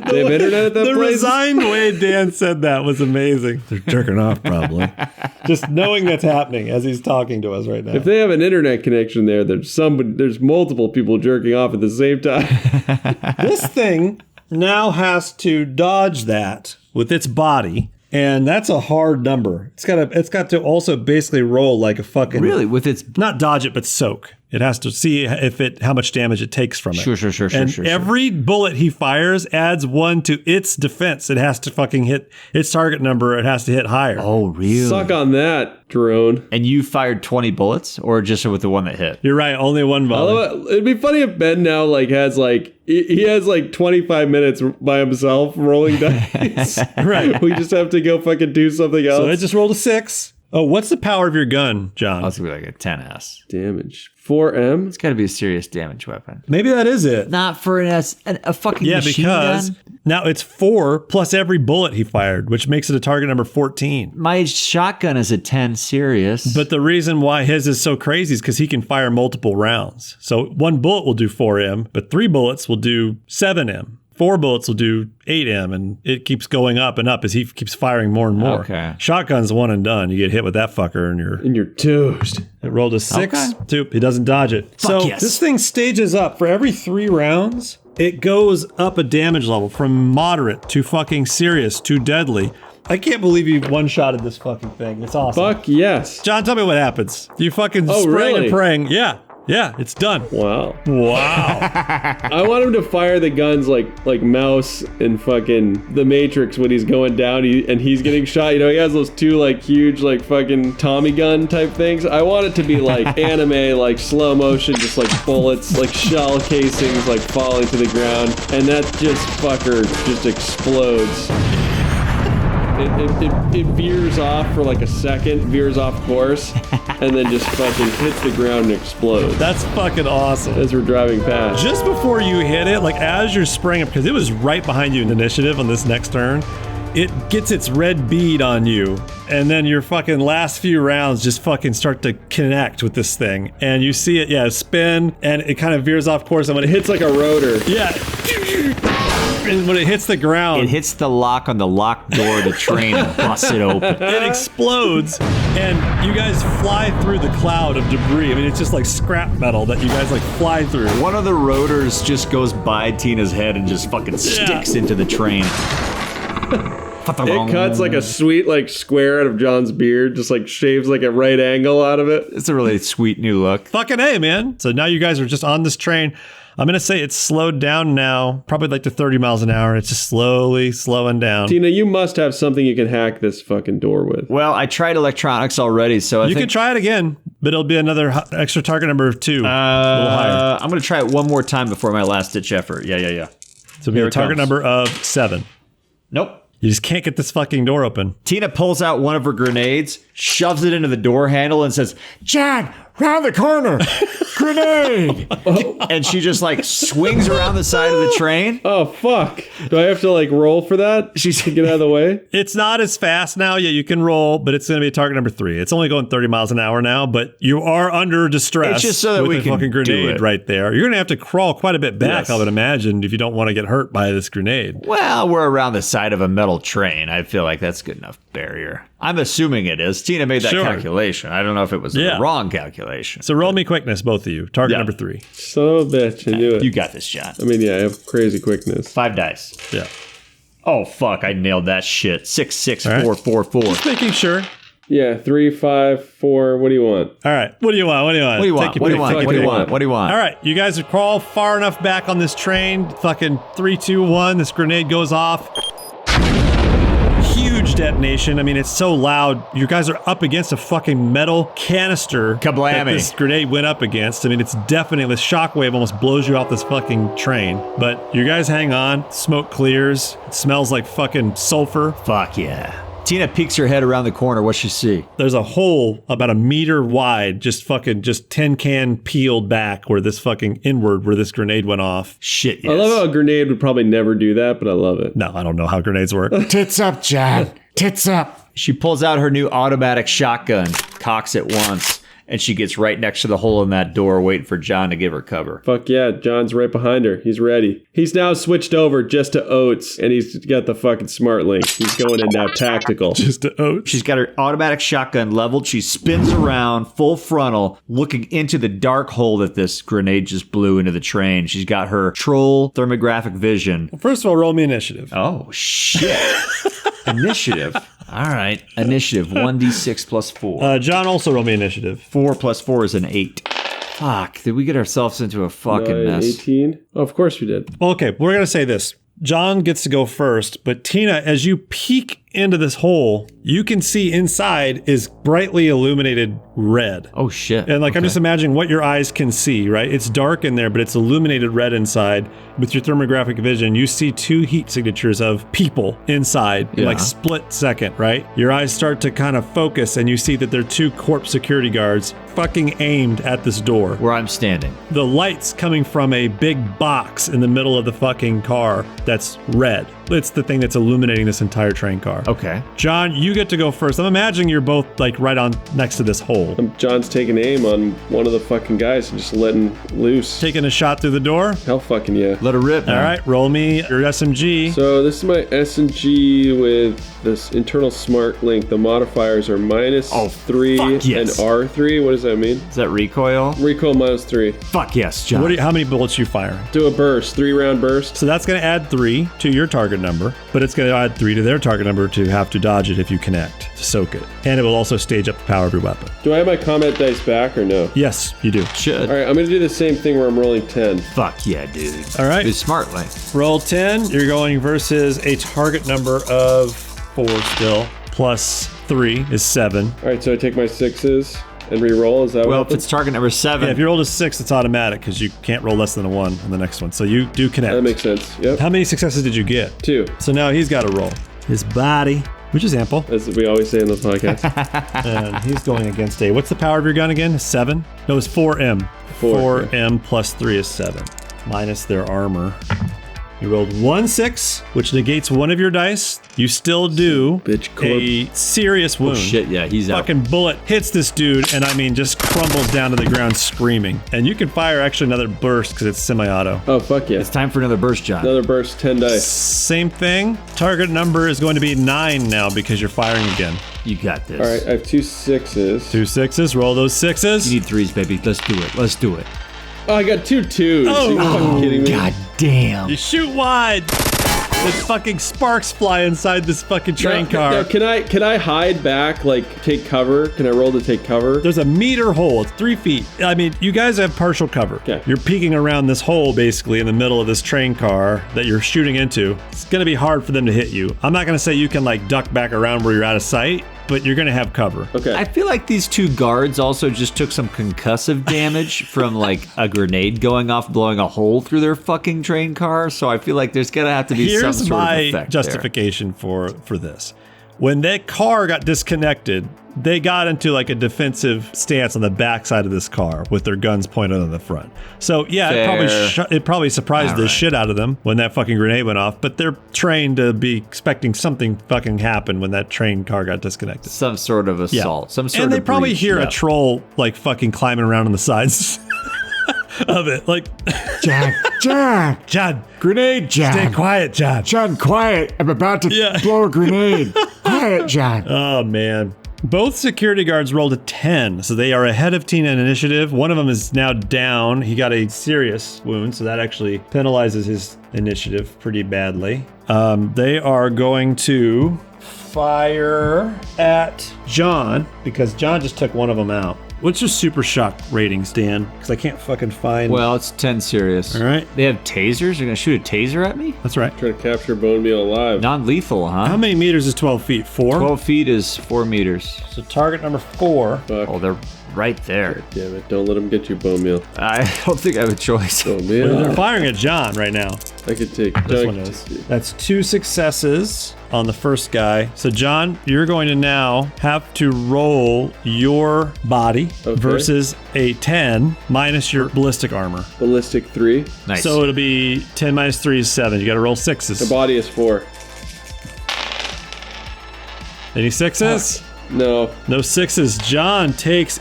They have internet at that The place? resigned way Dan said that was amazing. They're jerking off, probably. Just knowing that's happening as he's talking to us right now. If they have an internet connection there, there's multiple people jerking off at the same time. This thing now has to dodge that with its body, and that's a hard number. It's got to also basically roll like a fucking Really? With its not dodge it, but soak. It has to see how much damage it takes from it. Sure. And every bullet he fires adds 1 to its defense. It has to fucking hit its target number. It has to hit higher. Oh, really? Suck on that, drone. And you fired 20 bullets, or just with the one that hit? You're right. Only 1 volley. It'd be funny if Ben now he has 25 minutes by himself rolling dice. Right. We just have to go fucking do something else. So I just rolled a 6. Oh, what's the power of your gun, John? Oh, it's going to be like a 10S. Damage. 4M? It's got to be a serious damage weapon. Maybe that is it. Not for a fucking machine because gun. now it's 4 plus every bullet he fired, which makes it a target number 14. My shotgun is a 10 serious. But the reason why his is so crazy is because he can fire multiple rounds. So 1 bullet will do 4M, but 3 bullets will do 7M. 4 bullets will do 8M, and it keeps going up and up as he keeps firing more and more. Okay. Shotgun's one and done. You get hit with that fucker, and you're toast. It rolled a 6. 2. He doesn't dodge it. Fuck so yes. This thing stages up for every 3 rounds. It goes up a damage level from moderate to fucking serious to deadly. I can't believe you one-shotted this fucking thing. It's awesome. Fuck yes. John, tell me what happens. You fucking spraying really? and praying. Yeah, it's done. Wow. Wow. I want him to fire the guns like Mouse in fucking The Matrix when he's going down and he's getting shot. You know, he has those 2 like huge like fucking Tommy gun type things. I want it to be like anime, like slow motion, just like bullets, like shell casings like falling to the ground, and that just fucker just explodes. It veers off for like a second, veers off course, and then just fucking hits the ground and explodes. That's fucking awesome. As we're driving past. Just before you hit it, like as you're spraying it, because it was right behind you in initiative on this next turn, it gets its red bead on you, and then your fucking last few rounds just fucking start to connect with this thing, and you see it, spin, and it kind of veers off course, and when it hits like a rotor. Yeah. And when it hits the ground, it hits the lock on the locked door of the train and busts it open. It explodes, and you guys fly through the cloud of debris. I mean, it's just like scrap metal that you guys like fly through. One of the rotors just goes by Tina's head and just fucking sticks into the train. It cuts like a sweet like square out of John's beard, just like shaves like a right angle out of it. It's a really sweet new look. Fucking A, man. So now you guys are just on this train. I'm going to say it's slowed down now, probably like to 30 miles an hour. It's just slowly slowing down. Tina, you must have something you can hack this fucking door with. Well, I tried electronics already, so I think... You can try it again, but it'll be another extra target number 2. A little higher. I'm going to try it one more time before my last-ditch effort. Yeah. So it'll be a target number of 7. Nope. You just can't get this fucking door open. Tina pulls out one of her grenades, shoves it into the door handle, and says, John, round the corner. Grenade. And she just like swings around the side of the train. Oh, fuck. Do I have to like roll for that? She's to get out of the way? It's not as fast now. Yeah, you can roll, but it's going to be target number 3. It's only going 30 miles an hour now, but you are under distress. It's just so that with we a can fucking grenade do it. right there. You're going to have to crawl quite a bit back, Yes. I would imagine, if you don't want to get hurt by this grenade. Well, we're around the side of a metal train. I feel like that's good enough barrier. I'm assuming it is. Tina made that calculation. I I don't know if it was the wrong calculation. So roll me quickness, both of you. Target number 3. Son of a bitch, I knew it. You got this, John. I mean, yeah, I have crazy quickness. 5 dice. Yeah. Oh, fuck, I nailed that shit. 6, 6, All right. 4, 4, 4. Just making sure. Yeah, 3, 5, 4. What do you want? All right. What do you want? What do you want? What do you want? Take your What do you pick. want? Take What do your you pick. want? What do you want? All right. You guys crawl far enough back on this train. Fucking 3, 2, 1. This grenade goes off. Huge detonation. I mean, it's so loud. You guys are up against a fucking metal canister that Kablammy. this grenade went up against. I mean, it's definitely, the shockwave almost blows you off this fucking train. But you guys hang on. Smoke clears. It smells like fucking sulfur. Fuck yeah. Tina peeks her head around the corner. What's she see? There's a hole about a meter wide, just tin can peeled back where this fucking inward where this grenade went off. Shit, yes. I love how a grenade would probably never do that, but I love it. No, I don't know how grenades work. Tits up, John. Tits up. She pulls out her new automatic shotgun, cocks it once, and she gets right next to the hole in that door waiting for John to give her cover. Fuck yeah, John's right behind her. He's ready. He's now switched over just to Oates, and he's got the fucking smart link. He's going in now tactical. Just to Oates. She's got her automatic shotgun leveled. She spins around full frontal, looking into the dark hole that this grenade just blew into the train. She's got her troll thermographic vision. First of all, roll me initiative. Oh, shit. Initiative. All right. Initiative, 1d6 plus 4. John also rolled me initiative. 4 plus 4 is an 8. Fuck, did we get ourselves into a fucking mess? 18? Oh, of course we did. Well, okay, we're going to say this. John gets to go first, but Tina, as you peek into this hole, you can see inside is brightly illuminated red. Oh, shit. And I'm just imagining what your eyes can see, right? It's dark in there, but it's illuminated red inside. With your thermographic vision, you see 2 heat signatures of people inside in split second, right? Your eyes start to kind of focus and you see that there are 2 corpse security guards fucking aimed at this door. Where I'm standing. The light's coming from a big box in the middle of the fucking car that's red. It's the thing that's illuminating this entire train car. Okay. John, you get to go first. I'm imagining you're both right on next to this hole. John's taking aim on one of the fucking guys and just letting loose. Taking a shot through the door? Hell fucking yeah. Let her rip, man. All right, roll me your SMG. So this is my SMG with this internal smart link. The modifiers are -3 and R3. What does that mean? Is that recoil? Recoil -3. Fuck yes, John. How many bullets you firing? Do a burst, 3-round burst. So that's going to add 3 to your target number, but it's going to add 3 to their target number to have to dodge it if you connect, to soak it. And it will also stage up the power of your weapon. Do I have my combat dice back or no? Yes, you do. Should. All right, I'm going to do the same thing where I'm rolling 10. Fuck yeah, dude. All right. It's smart, like. Roll 10. You're going versus a target number of 4 still, plus 3 is 7. All right, so I take my 6s and re-roll. Is that Well, what if it's target number 7. Yeah, if you roll a 6, it's automatic because you can't roll less than a 1 on the next one. So you do connect. That makes sense. Yep. How many successes did you get? 2. So now he's got to roll. His body, which is ample. As we always say in the podcast. And he's going against a... What's the power of your gun again? 7? No, it's 4M. 4M plus 3 is 7. Minus their armor. You rolled 1 6, which negates one of your dice. You still do a serious wound. Oh shit, yeah, he's out. Fucking bullet hits this dude, and just crumbles down to the ground screaming. And you can fire actually another burst because it's semi-auto. Oh, fuck yeah. It's time for another burst, John. Another burst, 10 dice. Same thing. Target number is going to be 9 now because you're firing again. You got this. All right, I have 2 6s. 2 6s. Roll those 6s. You need 3s, baby. Let's do it. Let's do it. Oh, I got 2 2s. Oh, Are you fucking kidding me? God damn. You shoot wide. There's fucking sparks fly inside this fucking train car. Now, can I hide back, take cover? Can I roll to take cover? There's a meter hole. It's 3 feet. I mean, you guys have partial cover. Okay. You're peeking around this hole basically in the middle of this train car that you're shooting into. It's going to be hard for them to hit you. I'm not going to say you can duck back around where you're out of sight, but you're going to have cover. Okay. I feel like these 2 guards also just took some concussive damage from a grenade going off, blowing a hole through their fucking train car. So I feel like there's going to have to be some Here's sort of my effect justification for this. When that car got disconnected, they got into a defensive stance on the backside of this car with their guns pointed on the front. So yeah, it probably surprised the shit out of them when that fucking grenade went off, but they're trained to be expecting something fucking happen when that train car got disconnected. Some sort of assault. Some sort and of they probably breach. hear a troll fucking climbing around on the sides of it. John, grenade, John. Stay quiet, John. John, quiet. I'm about to blow a grenade. Quiet, John. Oh, man. Both security guards rolled a 10, so they are ahead of Tina in initiative. One of them is now down. He got a serious wound, so that actually penalizes his initiative pretty badly. They are going to fire at John, because John just took one of them out. What's your super shock ratings, Dan? Because I can't fucking find... Well, it's 10 serious. All right. They have tasers? They're going to shoot a taser at me? That's right. Try to capture bone meal alive. Non-lethal, huh? How many meters is 12 feet? 4? 12 feet is 4 meters. So target number 4. Fuck. Oh, they're right there. Damn it. Don't let him get you bone meal. I don't think I have a choice. Oh, They're man. firing at John right now. I could take... This one is. That's 2 successes on the first guy. So John, you're going to now have to roll your body versus a 10 minus your ballistic armor. Ballistic 3. Nice. So it'll be 10 minus 3 is 7. You got to roll 6s. The body is 4. Any 6s? No. No 6s. John takes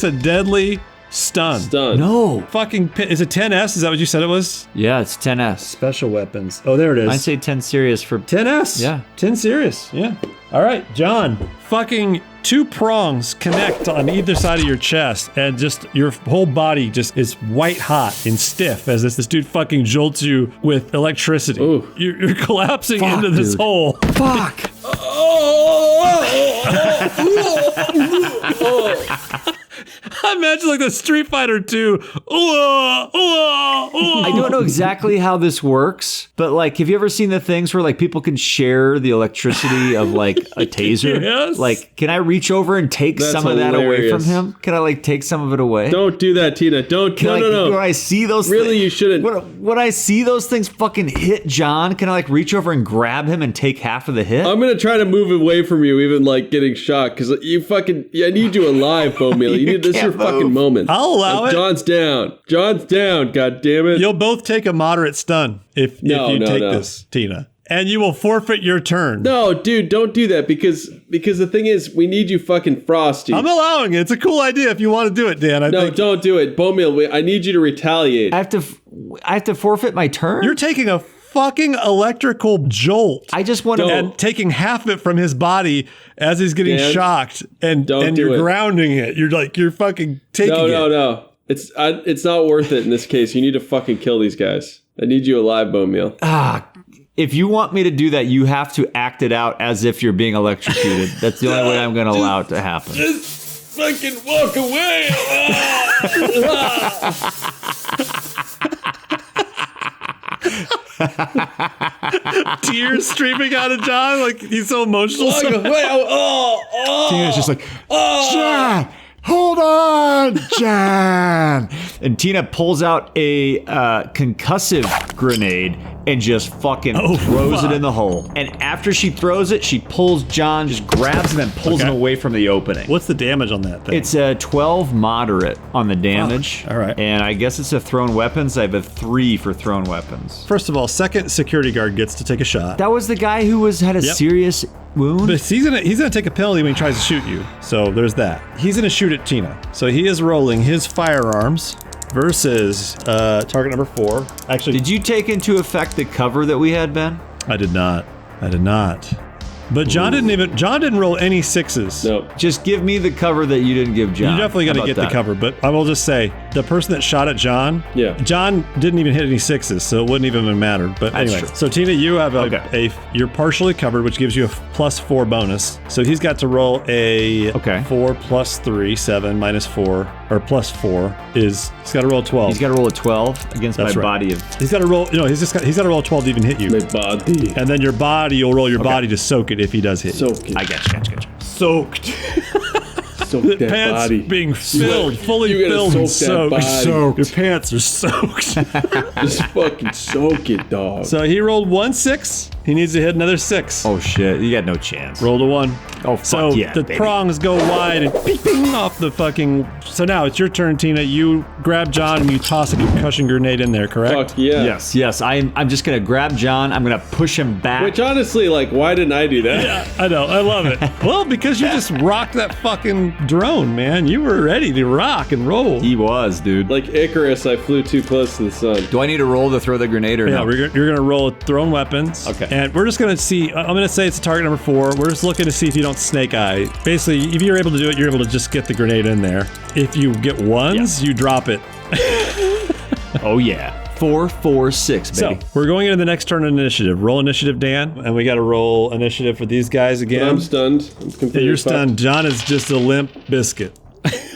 a deadly stun. No. Fucking, is it 10S? Is that what you said it was? Yeah, it's 10S. Special weapons. Oh, there it is. I'd say 10 serious for 10S. Yeah. 10 serious. Yeah. All right, John. Fucking 2 prongs connect on either side of your chest, and just your whole body just is white hot and stiff as this dude fucking jolts you with electricity. Ooh. You're collapsing into this hole. Fuck. I imagine like the Street Fighter 2. I don't know exactly how this works, but like, have you ever seen the things where like people can share the electricity of like a taser? Yes. Like, can I reach over and take some of that away from him? Can I like take some of it away? Don't do that, Tina. Don't. No. When I see those, really, you shouldn't. When I see those things fucking hit John, can I like reach over and grab him and take half of the hit? I'm gonna try to move away from you, even like getting shocked, because you fucking. I need you alive, Bowmeal. This is your fucking moment. I'll allow it. John's down. God damn it. You'll both take a moderate stun if you take this, Tina. And you will forfeit your turn. No, dude, don't do that because the thing is, we need you fucking frosty. I'm allowing it. It's a cool idea if you want to do it, Dan. No, don't do it. Bowmeal, I need you to retaliate. I have to forfeit my turn? You're taking a fucking electrical jolt. I just want to... And taking half of it from his body as he's getting shocked. And you're grounding it. You're fucking taking it. No. It's not worth it in this case. You need to fucking kill these guys. I need you alive, Bowmeal. If you want me to do that, you have to act it out as if you're being electrocuted. That's the only way I'm going to allow it to happen. Just fucking walk away. Tears streaming out of John, like he's so emotional. Walk away. Tina's just like, John, hold on, John. And Tina pulls out a concussive grenade and just fucking throws it in the hole. And after she throws it, she pulls John, just grabs him and pulls him away from the opening. What's the damage on that thing? It's a 12 moderate on the damage. All right. And I guess it's a thrown weapons. I have a 3 for thrown weapons. First of all, second security guard gets to take a shot. That was the guy who had a serious wound? But he's gonna take a penalty when he tries to shoot you. So there's that. He's gonna shoot at Tina. So he is rolling his firearms versus target number 4. Actually, did you take into effect the cover that we had, Ben? I did not. But John didn't roll any 6s. Nope. Just give me the cover that you didn't give John. You definitely got to get the cover, but I will just say, the person that shot at John, John didn't even hit any 6s, so it wouldn't even have mattered. But anyway, so Tina, you have you're partially covered, which gives you a +4 bonus. So he's got to roll a 4 + 3, 7 - 4, or +4 is, he's got to roll 12. He's got to roll a 12 against my body of... He's got to roll, he's got to roll a 12 to even hit you. My body. And then your body, you'll roll your body to soak it if he does hit you. Soak it. I gotcha. Soaked. Soak that pants body. Being filled, fully filled and soaked. Your pants are soaked. Just fucking soak it, dog. So he rolled 1 6. He needs to hit another 6. Oh shit, you got no chance. Rolled a 1. Oh fuck so yeah, the prongs go wide and bing off the fucking... So now it's your turn, Tina. You grab John and you toss a concussion grenade in there, correct? Fuck yeah. Yes. I'm just gonna grab John. I'm gonna push him back. Which honestly, like, why didn't I do that? Yeah, I know. I love it. Well, because you just rocked that fucking drone, man. You were ready to rock and roll. He was, dude. Like Icarus, I flew too close to the sun. Do I need to roll to throw the grenade or no? Yeah, you're gonna roll thrown weapons. Okay. And we're just gonna see. I'm gonna say it's target number 4. We're just looking to see if you don't snake eye. Basically, if you're able to do it, you're able to just get the grenade in there. If you get 1s, you drop it. Oh yeah. 4, 4, 6, baby. So we're going into the next turn of initiative. Roll initiative, Dan, and we got to roll initiative for these guys again. But I'm stunned. I'm completely You're stunned. John is just a limp biscuit.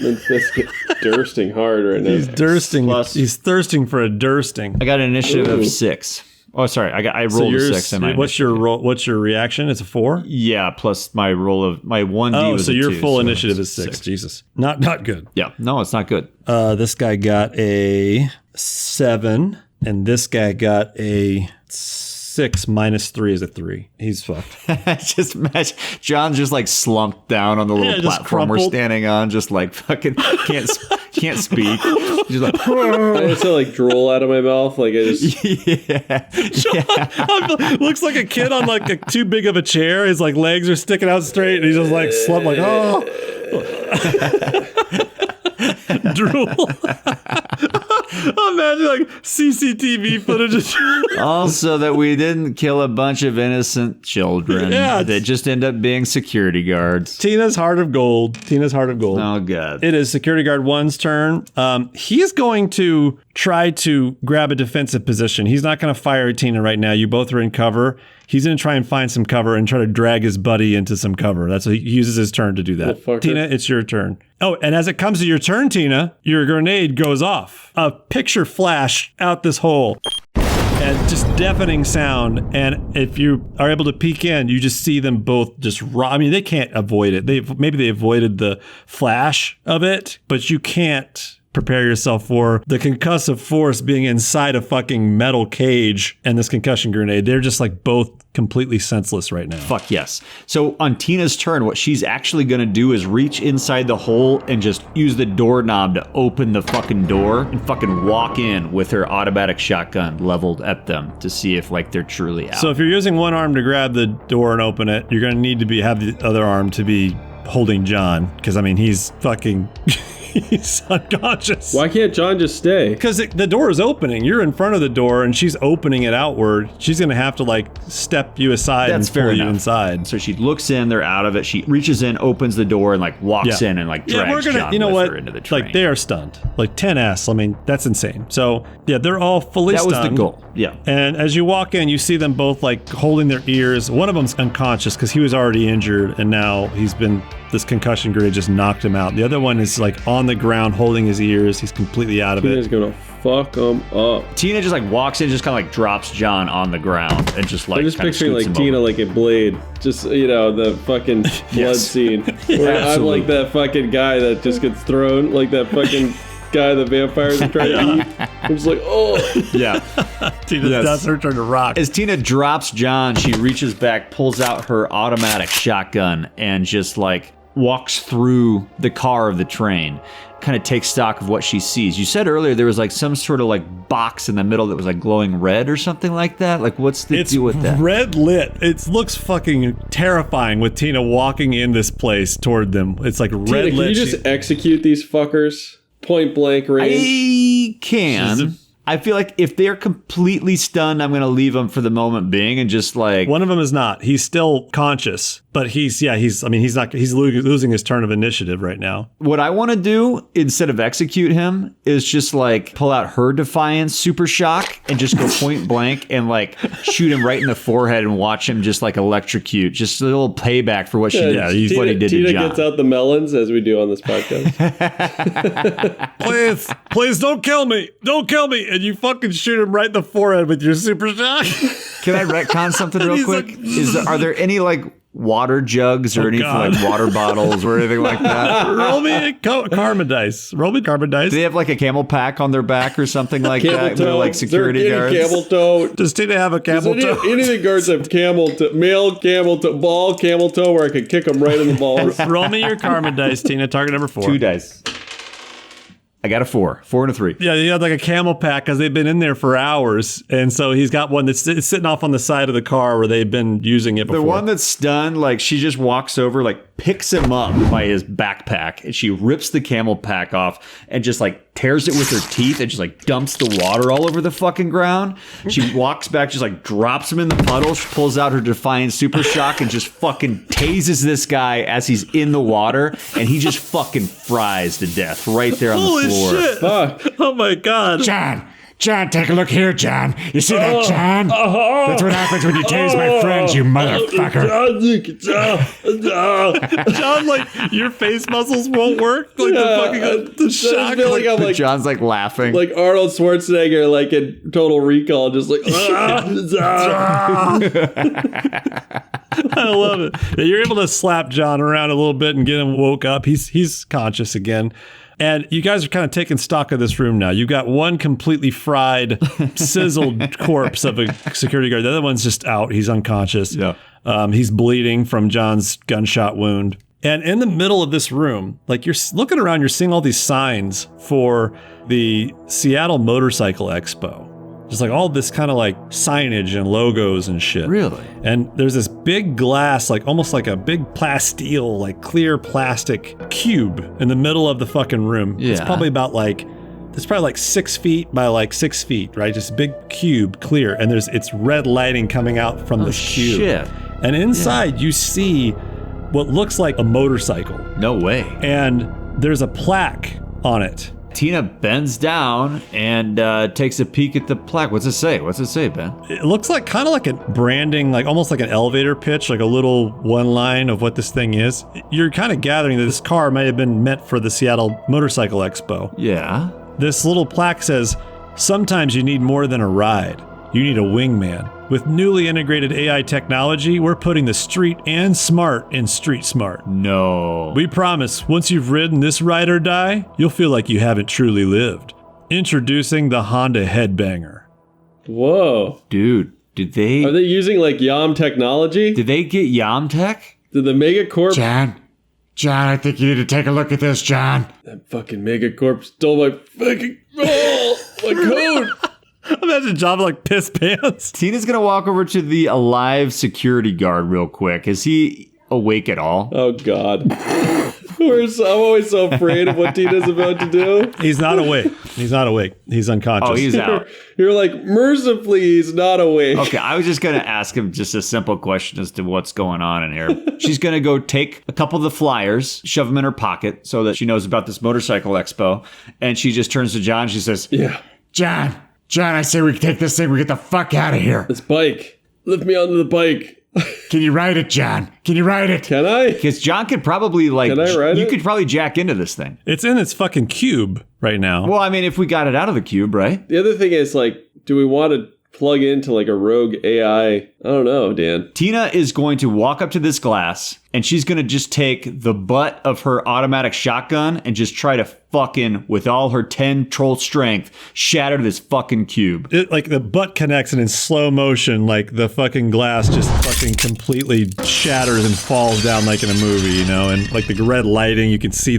Limp biscuit, dursting hard right now. He's dursting. He's thirsting for a dursting. I got an initiative of 6. Oh, sorry. I rolled a 6. What's your roll? What's your reaction? It's a 4. Yeah, plus my roll of my 1d was so a your 2, full initiative is 6. Jesus, not good. Yeah, no, it's not good. This guy got a 7, and this guy got a 6 - 3 is a 3. He's fucked. Just imagine John's just like slumped down on the little platform we're standing on, just like fucking can't speak. He's like, I just like drool out of my mouth, like I just looks like a kid on like too big of a chair. His like legs are sticking out straight, and he's just like slumped, like drool. Imagine like CCTV footage. Also, that we didn't kill a bunch of innocent children that just end up being security guards. Tina's heart of gold. Oh, God. It is security guard 1's turn. He's going to try to grab a defensive position. He's not going to fire at Tina right now. You both are in cover. He's going to try and find some cover and try to drag his buddy into some cover. That's what he uses his turn to do that. Tina, it's your turn. Oh, and as it comes to your turn, Tina, your grenade goes off. A picture flash out this hole. And just deafening sound. And if you are able to peek in, you just see them both just I mean, they can't avoid it. Maybe they avoided the flash of it, but you can't prepare yourself for the concussive force being inside a fucking metal cage and this concussion grenade. They're just like both completely senseless right now. Fuck yes. So on Tina's turn, what she's actually going to do is reach inside the hole and just use the doorknob to open the fucking door and fucking walk in with her automatic shotgun leveled at them to see if like they're truly out. So if you're using one arm to grab the door and open it, you're going to need to have the other arm to be holding John, because I mean he's fucking he's unconscious. Why can't John just stay? Because the door is opening. You're in front of the door and she's opening it outward. She's going to have to like step you aside and pull you inside. So she looks in, they're out of it. She reaches in, opens the door and like walks in and like drags John with her into the train. Like they are stunned. Like 10S. I mean, that's insane. So yeah, they're all fully stunned. That was the goal. Yeah. And as you walk in, you see them both like holding their ears. One of them's unconscious because he was already injured and now this concussion grenade just knocked him out. The other one is like on the ground holding his ears. He's completely out of it. Tina's gonna fuck him up. Tina just like walks in, just kind of like drops John on the ground and just like I'm just picturing like Tina like a Blade. Just, you know, the fucking blood scene. Where I'm like that fucking guy that just gets thrown, like that fucking guy the vampires are trying to eat. I'm just like, oh. Yeah. That's her turn to rock. As Tina drops John, she reaches back, pulls out her automatic shotgun and just like walks through the car of the train, kind of takes stock of what she sees. You said earlier there was like some sort of like box in the middle that was like glowing red or something like that. Like what's the deal with that? It's red lit. It looks fucking terrifying with Tina walking in this place toward them. It's like Tina, red lit. Can you just execute these fuckers? Point blank range. I can. I feel like if they're completely stunned, I'm going to leave them for the moment being and just like... One of them is not. He's still conscious, but he's losing his turn of initiative right now. What I want to do instead of execute him is just like pull out her Defiance Super Shock and just go point blank and like shoot him right in the forehead and watch him just like electrocute. Just a little payback for what she did. Yeah, what he did Tina to John. Gets out the melons as we do on this podcast. Please don't kill me. Don't kill me. And you fucking shoot him right in the forehead with your Super Shock. Can I retcon something real quick? Like, are there any like water jugs or anything like water bottles or anything like that? Roll me a karma dice. Roll me karma dice. Do they have like a camel pack on their back or something like that? They're like security guards. Camel toe. Does Tina have a camel toe? Any of the guards have camel toe, male camel toe, ball camel toe, where I could kick them right in the balls. Roll me your karma dice, Tina. Target number 4. 2 dice. I got a 4 and a 3. Yeah, you have like a camel pack because they've been in there for hours. And so he's got one that's sitting off on the side of the car where they've been using it before. The one that's stunned, like she just walks over, like picks him up by his backpack and she rips the camel pack off and just like tears it with her teeth and just like dumps the water all over the fucking ground. She walks back, just like drops him in the puddle. She pulls out her Defiant Super Shock and just fucking tases this guy as he's in the water and he just fucking fries to death right there on the floor. Shit. Fuck. Oh my God. John, take a look here, John. You see that, John? That's what happens when you tase my friends, you motherfucker. John, like, your face muscles won't work? Like, the shock. Like John's, like, laughing. Like Arnold Schwarzenegger, like, in Total Recall, just like... I love it. Yeah, you're able to slap John around a little bit and get him woke up. He's conscious again. And you guys are kind of taking stock of this room now. You've got one completely fried, sizzled corpse of a security guard. The other one's just out. He's unconscious. Yeah. He's bleeding from John's gunshot wound. And in the middle of this room, like you're looking around, you're seeing all these signs for the Seattle Motorcycle Expo. Just like all this kind of like signage and logos and shit. Really? And there's this big glass, like almost like a big plasteel, like clear plastic cube in the middle of the fucking room. Yeah. It's probably like 6 feet by like 6 feet, right? Just a big cube, clear. And it's red lighting coming out from this cube. Shit. And inside you see what looks like a motorcycle. No way. And there's a plaque on it. Tina bends down and takes a peek at the plaque. What's it say? What's it say, Ben? It looks like kind of like a branding, like almost like an elevator pitch, like a little one line of what this thing is. You're kind of gathering that this car might have been meant for the Seattle Motorcycle Expo. Yeah. This little plaque says, "Sometimes you need more than a ride. You need a wingman. With newly integrated AI technology, we're putting the street and smart in street smart. No. We promise, once you've ridden this ride or die, you'll feel like you haven't truly lived. Introducing the Honda Headbanger." Whoa. Dude, did they... Are they using like Yam technology? Did they get Yam Tech? Did the Megacorp... John, I think you need to take a look at this, John. That fucking Megacorp stole my fucking... Oh, my code! Imagine John like piss pants. Tina's gonna walk over to the alive security guard real quick. Is he awake at all? Oh, God. I'm always so afraid of what Tina's about to do. He's not awake. He's not awake. He's unconscious. Oh, he's out. You're like, mercifully, he's not awake. Okay, I was just going to ask him just a simple question as to what's going on in here. She's going to go take a couple of the flyers, shove them in her pocket so that she knows about this motorcycle expo. And she just turns to John. She says, Yeah. John, I say we take this thing, we get the fuck out of here. This bike. Lift me onto the bike. Can you ride it, John? Can you ride it? Can I? because John could probably Can I ride you it? could probably jack into this thing. It's in its fucking cube right now. Well, I mean, if we got it out of the cube, right? The other thing is, like, do we want to plug into like a rogue AI? I don't know, Dan. Tina is going to walk up to this glass and she's going to just take the butt of her automatic shotgun and just try to fucking, with all her 10 troll strength, shatter this fucking cube. It, like the butt connects and in slow motion, like the fucking glass just fucking completely shatters and falls down like in a movie, you know? And like the red lighting, you can see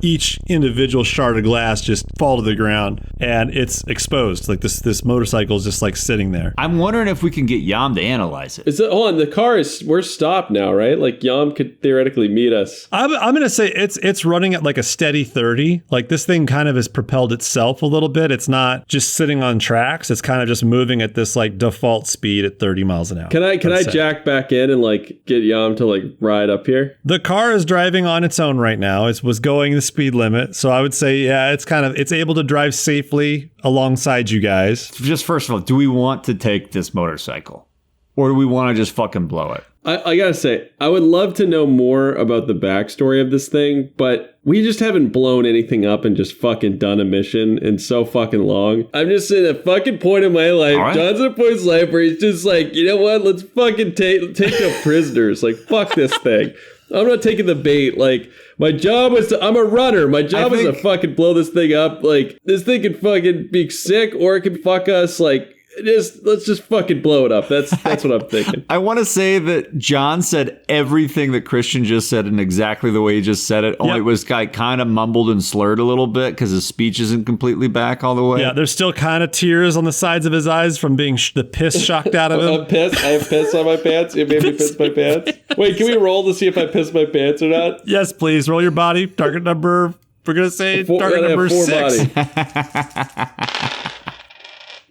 each individual shard of glass just fall to the ground and it's exposed. Like this motorcycle is just like sitting there. I'm wondering if we can get Yam to analyze it. Hold on, the car is, we're stopped now, right? Like Yam could theoretically meet us. I'm gonna say it's running at like a steady 30. Like this thing kind of has propelled itself a little bit. It's not just sitting on tracks. It's kind of just moving at this like default speed at 30 miles an hour. Can I jack back in and like get Yam to like ride up here? The car is driving on its own right now. It was going the speed limit. So I would say, yeah, it's able to drive safely alongside you guys. Just first of all, do we want to take this motorcycle? Or do we want to just fucking blow it? I gotta say, I would love to know more about the backstory of this thing, but we just haven't blown anything up and just fucking done a mission in so fucking long. I'm just in a fucking point in my life. Right. John's at a point in his life where he's just like, you know what? Let's fucking take no prisoners. Like, fuck this thing. I'm not taking the bait. Like, my job was I'm a runner. My job is to fucking blow this thing up. Like, this thing could fucking be sick or it could fuck us. Like, let's just fucking blow it up. That's what I'm thinking. I want to say that John said everything that Christian just said in exactly the way he just said it. Only it was kind of mumbled and slurred a little bit because his speech isn't completely back all the way. Yeah, there's still kind of tears on the sides of his eyes from being the piss shocked out of him. I'm pissed. I have piss on my pants. It made me piss my pants. Wait, can we roll to see if I piss my pants or not? Yes, please. Roll your body. Target number, we're going to say target number 6.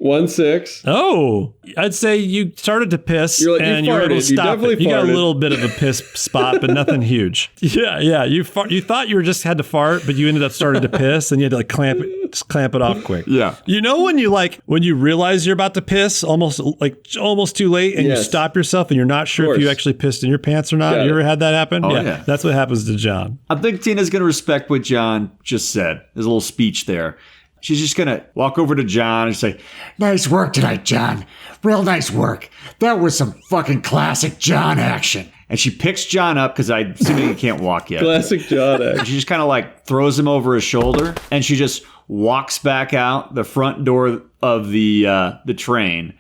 1-6. Oh, I'd say you started to piss and you were able to You stop definitely it. You got a farted. little bit of a piss spot, but nothing huge. Yeah. You thought you just had to fart, but you ended up starting to piss and you had to like clamp it off quick. Yeah. You know when you realize you're about to piss, almost too late, and you stop yourself and you're not sure if you actually pissed in your pants or not. Got You ever it. had that happen? Oh, yeah. That's what happens to John. I think Tina's going to respect what John just said. His little speech there. She's just going to walk over to John and say, Nice work tonight, John. Real nice work. That was some fucking classic John action. and she picks John up because I'm assuming he can't walk yet. Classic John act. She just kind of like throws him over his shoulder, and she just walks back out the front door of the train.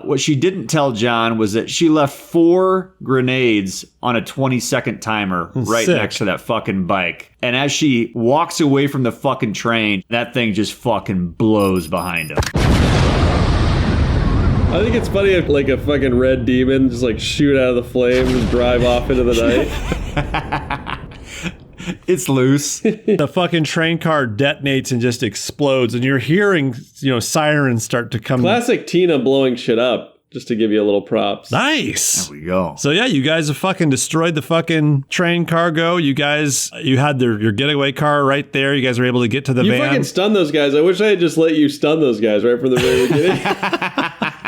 What she didn't tell John was that she left 4 grenades on a 20-second timer right next to that fucking bike. And as she walks away from the fucking train, that thing just fucking blows behind him. I think it's funny if like a fucking red demon just like shoot out of the flames and drive off into the night. It's loose. The fucking train car detonates and just explodes, and you're hearing, sirens start to come. Classic Tina blowing shit up. just to give you a little props. Nice. There we go. So yeah, you guys have fucking destroyed the fucking train cargo. You had your getaway car right there. You guys were able to get to the You van. fucking stunned those guys. I wish I had just let you stun those guys right from the very beginning.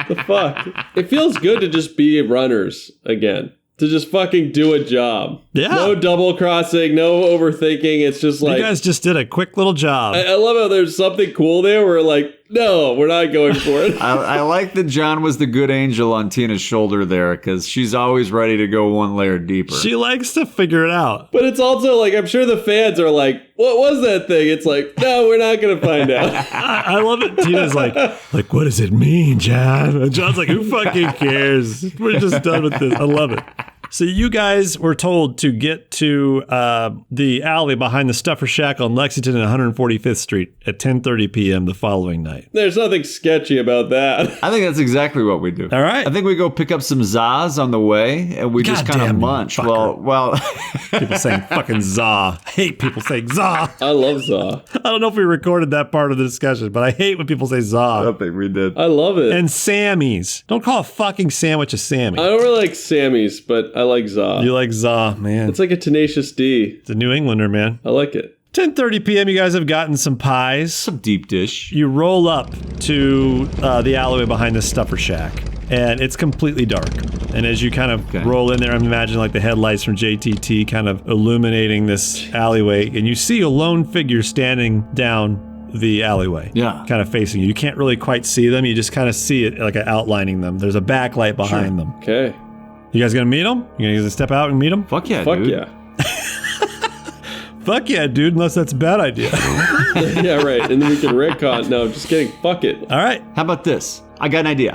The fuck? It feels good to just be runners again. To just fucking do a job. Yeah. No double crossing, no overthinking. It's just like... You guys just did a quick little job. I love how there's something cool there where like, no, we're not going for it. I like that John was the good angel on Tina's shoulder there, because she's always ready to go one layer deeper. She likes to figure it out. But it's also like, I'm sure the fans are like, what was that thing? It's like, no, we're not going to find out. I love it. Tina's like, what does it mean, John? And John's like, who fucking cares? We're just done with this. I love it. So you guys were told to get to the alley behind the Stuffer Shack on Lexington and 145th Street at 10:30 p.m. the following night. There's nothing sketchy about that. I think that's exactly what we do. All right. I think we go pick up some Zaz on the way, and we just kind of Goddamn you munch. fucker. Well, People saying fucking za. I hate people saying za. I love Zaw. I don't know if we recorded that part of the discussion, but I hate when people say I za. don't think we did. I love it. And Sammy's. Don't call a fucking sandwich a Sammy. I don't really like Sammy's, but I like Zaw. You like za, man. It's like a Tenacious D. It's a New Englander, man. I like it. 10:30 p.m. You guys have gotten some pies. Some deep dish. You roll up to the alleyway behind the Stuffer Shack, and it's completely dark. And as you kind of roll in there, I'm imagining like the headlights from JTT kind of illuminating this alleyway, and you see a lone figure standing down the alleyway. Yeah. Kind of facing you. You can't really quite see them. You just kind of see it like outlining them. There's a backlight behind them. Okay. You guys gonna meet them? You gonna step out and meet them? Fuck yeah, Fuck dude. yeah. Fuck yeah, dude, unless that's a bad idea. Yeah, right. And then we can retcon. No, just kidding. Fuck it. All right. How about this? I got an idea.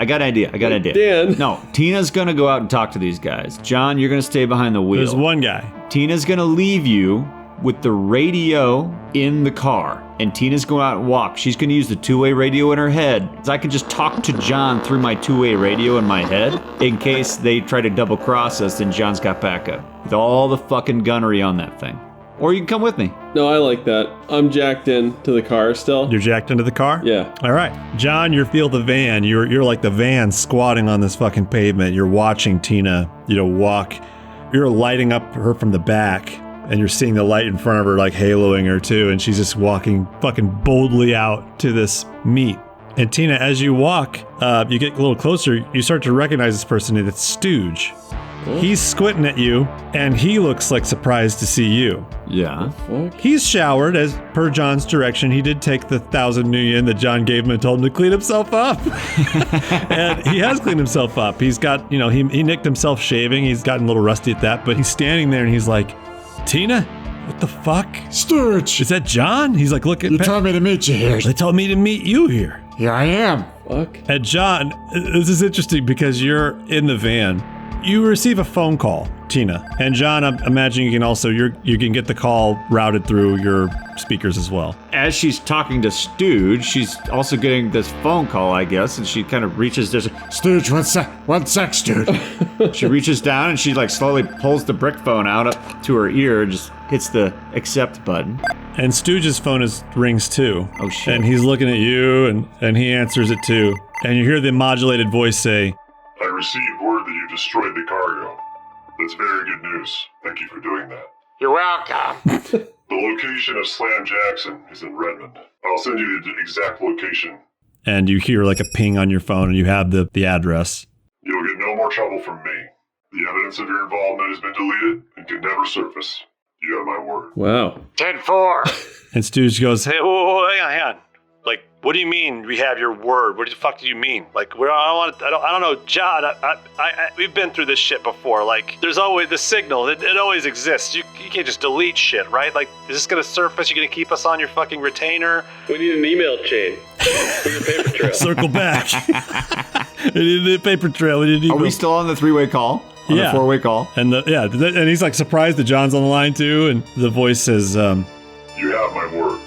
Dan. No, Tina's going to go out and talk to these guys. John, you're going to stay behind the wheel. There's one guy. Tina's going to leave you with the radio in the car. And Tina's going out and walk. She's going to use the two-way radio in her head. So I can just talk to John through my two-way radio in my head in case they try to double-cross us and John's got backup. With all the fucking gunnery on that thing. Or you can come with me. No, I like that. I'm jacked in to the car still. You're jacked into the car? Yeah. All right. John, you feel the van. You're like the van squatting on this fucking pavement. You're watching Tina, walk. You're lighting up her from the back, and you're seeing the light in front of her like haloing her too, and she's just walking fucking boldly out to this meet. And Tina, as you walk, you get a little closer, you start to recognize this person. It's Stooge. He's squinting at you, and he looks like surprised to see you. Yeah. He's showered, as per John's direction. He did take the 1,000 new yen that John gave him and told him to clean himself up. And he has cleaned himself up. He's got, he nicked himself shaving. He's gotten a little rusty at that, but he's standing there and he's like, Tina, what the fuck? Stooge, Is that John? He's like, look at you told me to meet you here. They told me to meet you here. Here I am. Fuck. And John, this is interesting because you're in the van. You receive a phone call, Tina. And John, I'm imagining you can get the call routed through your speakers as well. As she's talking to Stooge, she's also getting this phone call, I guess, and she kind of reaches this. Stooge, one sec, Stooge. She reaches down and she like slowly pulls the brick phone out up to her ear and just hits the accept button. And Stooge's phone rings too. Oh, shit. And he's looking at you and he answers it too. And you hear the modulated voice say, I received word that you destroyed the cargo. That's very good news. Thank you for doing that. You're welcome. The location of Slam Jackson is in Redmond. I'll send you the exact location. and you hear like a ping on your phone and you have the address. You'll get no more trouble from me. The evidence of your involvement has been deleted and can never surface. You have my word. Wow. 10-4. And Stooge goes, hey, whoa, hang on. Like, what do you mean we have your word? What the fuck do you mean? Like, I don't know, John. We've been through this shit before. Like, there's always the signal. It always exists. You can't just delete shit, right? Like, is this gonna surface? You gonna keep us on your fucking retainer? We need an email chain. Where's the paper trail? Circle back. We need a paper trail. We need Are we still on the three-way call? On Yeah. the four-way call? And and he's like surprised that John's on the line too. And the voice says, You have my word.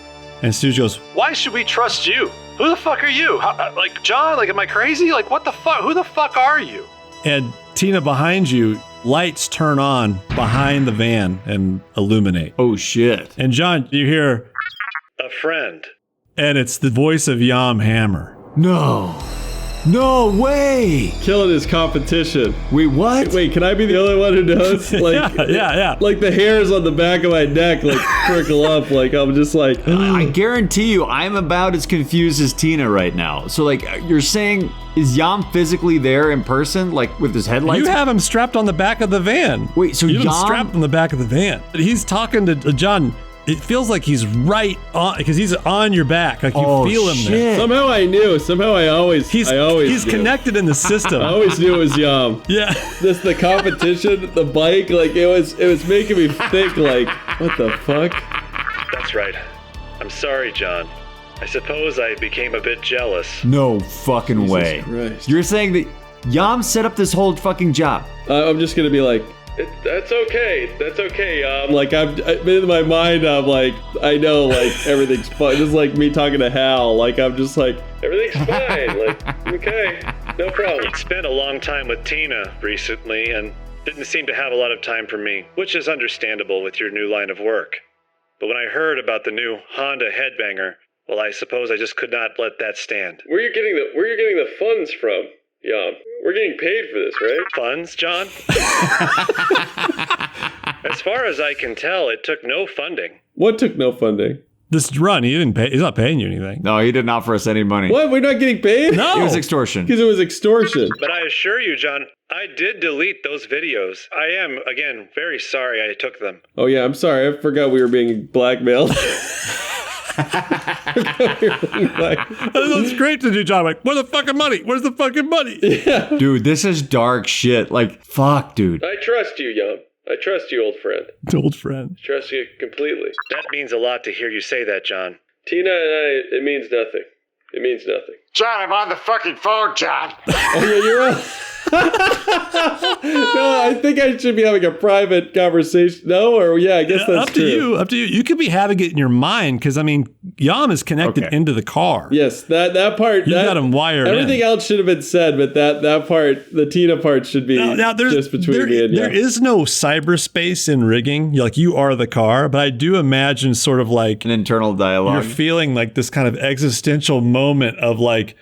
and Stooge goes, why should we trust you? Who the fuck are you? Like, John, like, am I crazy? Like, what the fuck? Who the fuck are you? And Tina, behind you, lights turn on behind the van and illuminate. Oh, shit. And John, you hear, a friend. And it's the voice of Yam Hammer. No. No way! Killing his competition. Wait, what? Wait, can I be the only one who knows? Like, yeah. Like the hairs on the back of my neck like prickle up. Like I'm just like. I guarantee you, I'm about as confused as Tina right now. So, like, you're saying, is Yam physically there in person, like with his headlights? You have him strapped on the back of the van. Wait, so you have him Yam- strapped on the back of the van. He's talking to John. It feels like he's right on, because he's on your back. Like you feel him there. Somehow I knew. Somehow I always He's knew. connected in the system. I always knew it was Yam. Yeah. Just the competition, the bike, like it was making me think like, what the fuck? That's right. I'm sorry, John. I suppose I became a bit jealous. No fucking way. Christ. You're saying that Yam set up this whole fucking job? I'm just gonna be like, that's okay. That's okay. Like I'm in my mind. I'm like, I know, like everything's fine. Just like me talking to Hal. Like I'm just like, everything's fine. Like okay, no problem. He'd spent a long time with Tina recently and didn't seem to have a lot of time for me, which is understandable with your new line of work. But when I heard about the new Honda headbanger, well, I suppose I just could not let that stand. where are you getting the funds from? Yam, we're getting paid for this, right? Funds, John? As far as I can tell, it took no funding. What took no funding? This run, he didn't pay. He's not paying you anything. No, he didn't offer us any money. What? We're not getting paid? No. It was extortion. Because it was extortion. But I assure you, John, I did delete those videos. I am, again, very sorry I took them. Oh yeah, I'm sorry. I forgot we were being blackmailed. That's great to do, John. Like, where's the fucking money? Where's the fucking money? Yeah. Dude, this is dark shit. Like, fuck, dude. I trust you, Yam. I trust you, old friend. Old friend. Trust you completely. That means a lot to hear you say that, John. Tina and I, it means nothing. It means nothing. John, I'm on the fucking phone, John. Oh yeah, you're on. No, I think I should be having a private conversation. No, or yeah, I guess that's up to true. you. Up to you. You could be having it in your mind because I mean, Yam is connected into the car. Yes, that part. You that, got him wired. Everything else should have been said, but that part, the Tina part, should be just between me and you. There is no cyberspace in rigging. Like you are the car, but I do imagine sort of like An internal dialogue. you're feeling like this kind of existential moment of like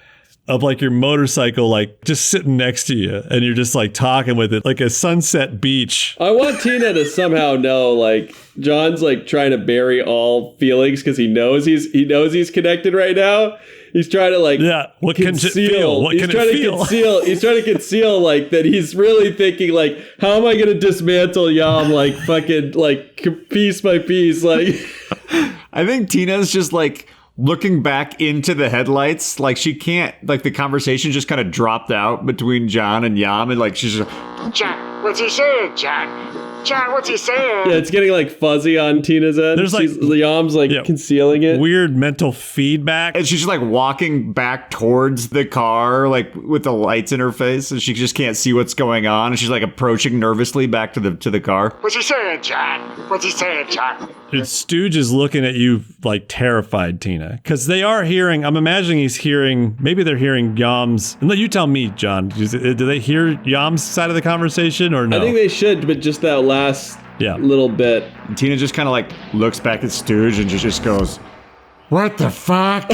your motorcycle like just sitting next to you and you're just like talking with it like a sunset beach. I want Tina to somehow know like John's like trying to bury all feelings because he knows he's connected right now. He's trying to like what can it feel? What can it feel? He's trying to conceal like that he's really thinking like, how am I gonna dismantle Yam like fucking like piece by piece like. I think Tina's just like looking back into the headlights, like she can't, like the conversation just kind of dropped out between John and Yam, and like she's just, John, what's he saying, John? John, what's he saying? Yeah, it's getting like fuzzy on Tina's end. There's like Yam's like concealing it. Weird mental feedback. and she's just like walking back towards the car, like with the lights in her face, and she just can't see what's going on, and she's like approaching nervously back to the car. What's he saying, John? What's he saying, John? Dude, Stooge is looking at you like terrified, Tina, because they are hearing. I'm imagining he's hearing. Maybe they're hearing Yam's. No, you tell me, John. Do they hear Yam's side of the conversation or no? I think they should, but just that last little bit. And Tina just kind of like looks back at Stooge and just goes, What the fuck?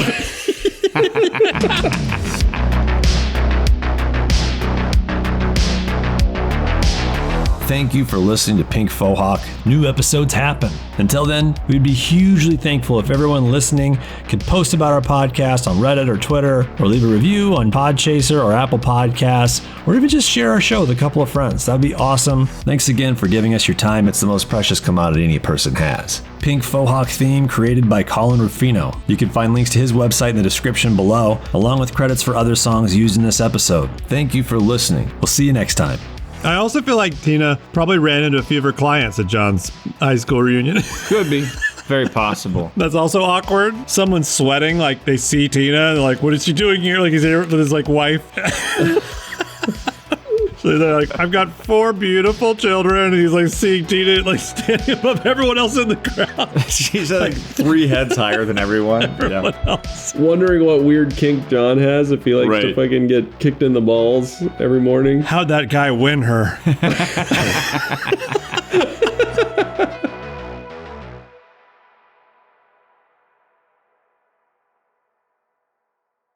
Thank you for listening to Pink Fohawk. New episodes happen. Until then, we'd be hugely thankful if everyone listening could post about our podcast on Reddit or Twitter, or leave a review on Podchaser or Apple Podcasts, or even just share our show with a couple of friends. That'd be awesome. Thanks again for giving us your time. It's the most precious commodity any person has. Pink Fohawk theme created by Collin Ruffino. You can find links to his website in the description below, along with credits for other songs used in this episode. Thank you for listening. We'll see you next time. I also feel like Tina probably ran into a few of her clients at John's high school reunion. could be. Very possible. That's also awkward. Someone's sweating, like they see Tina, and they're like, what is she doing here? Like he's here with his like wife. So they're like, I've got 4 beautiful children, and he's like seeing Tina like standing above everyone else in the crowd. She's like 3 heads higher than everyone. Everyone else. Wondering what weird kink John has if he likes to fucking get kicked in the balls every morning. How'd that guy win her?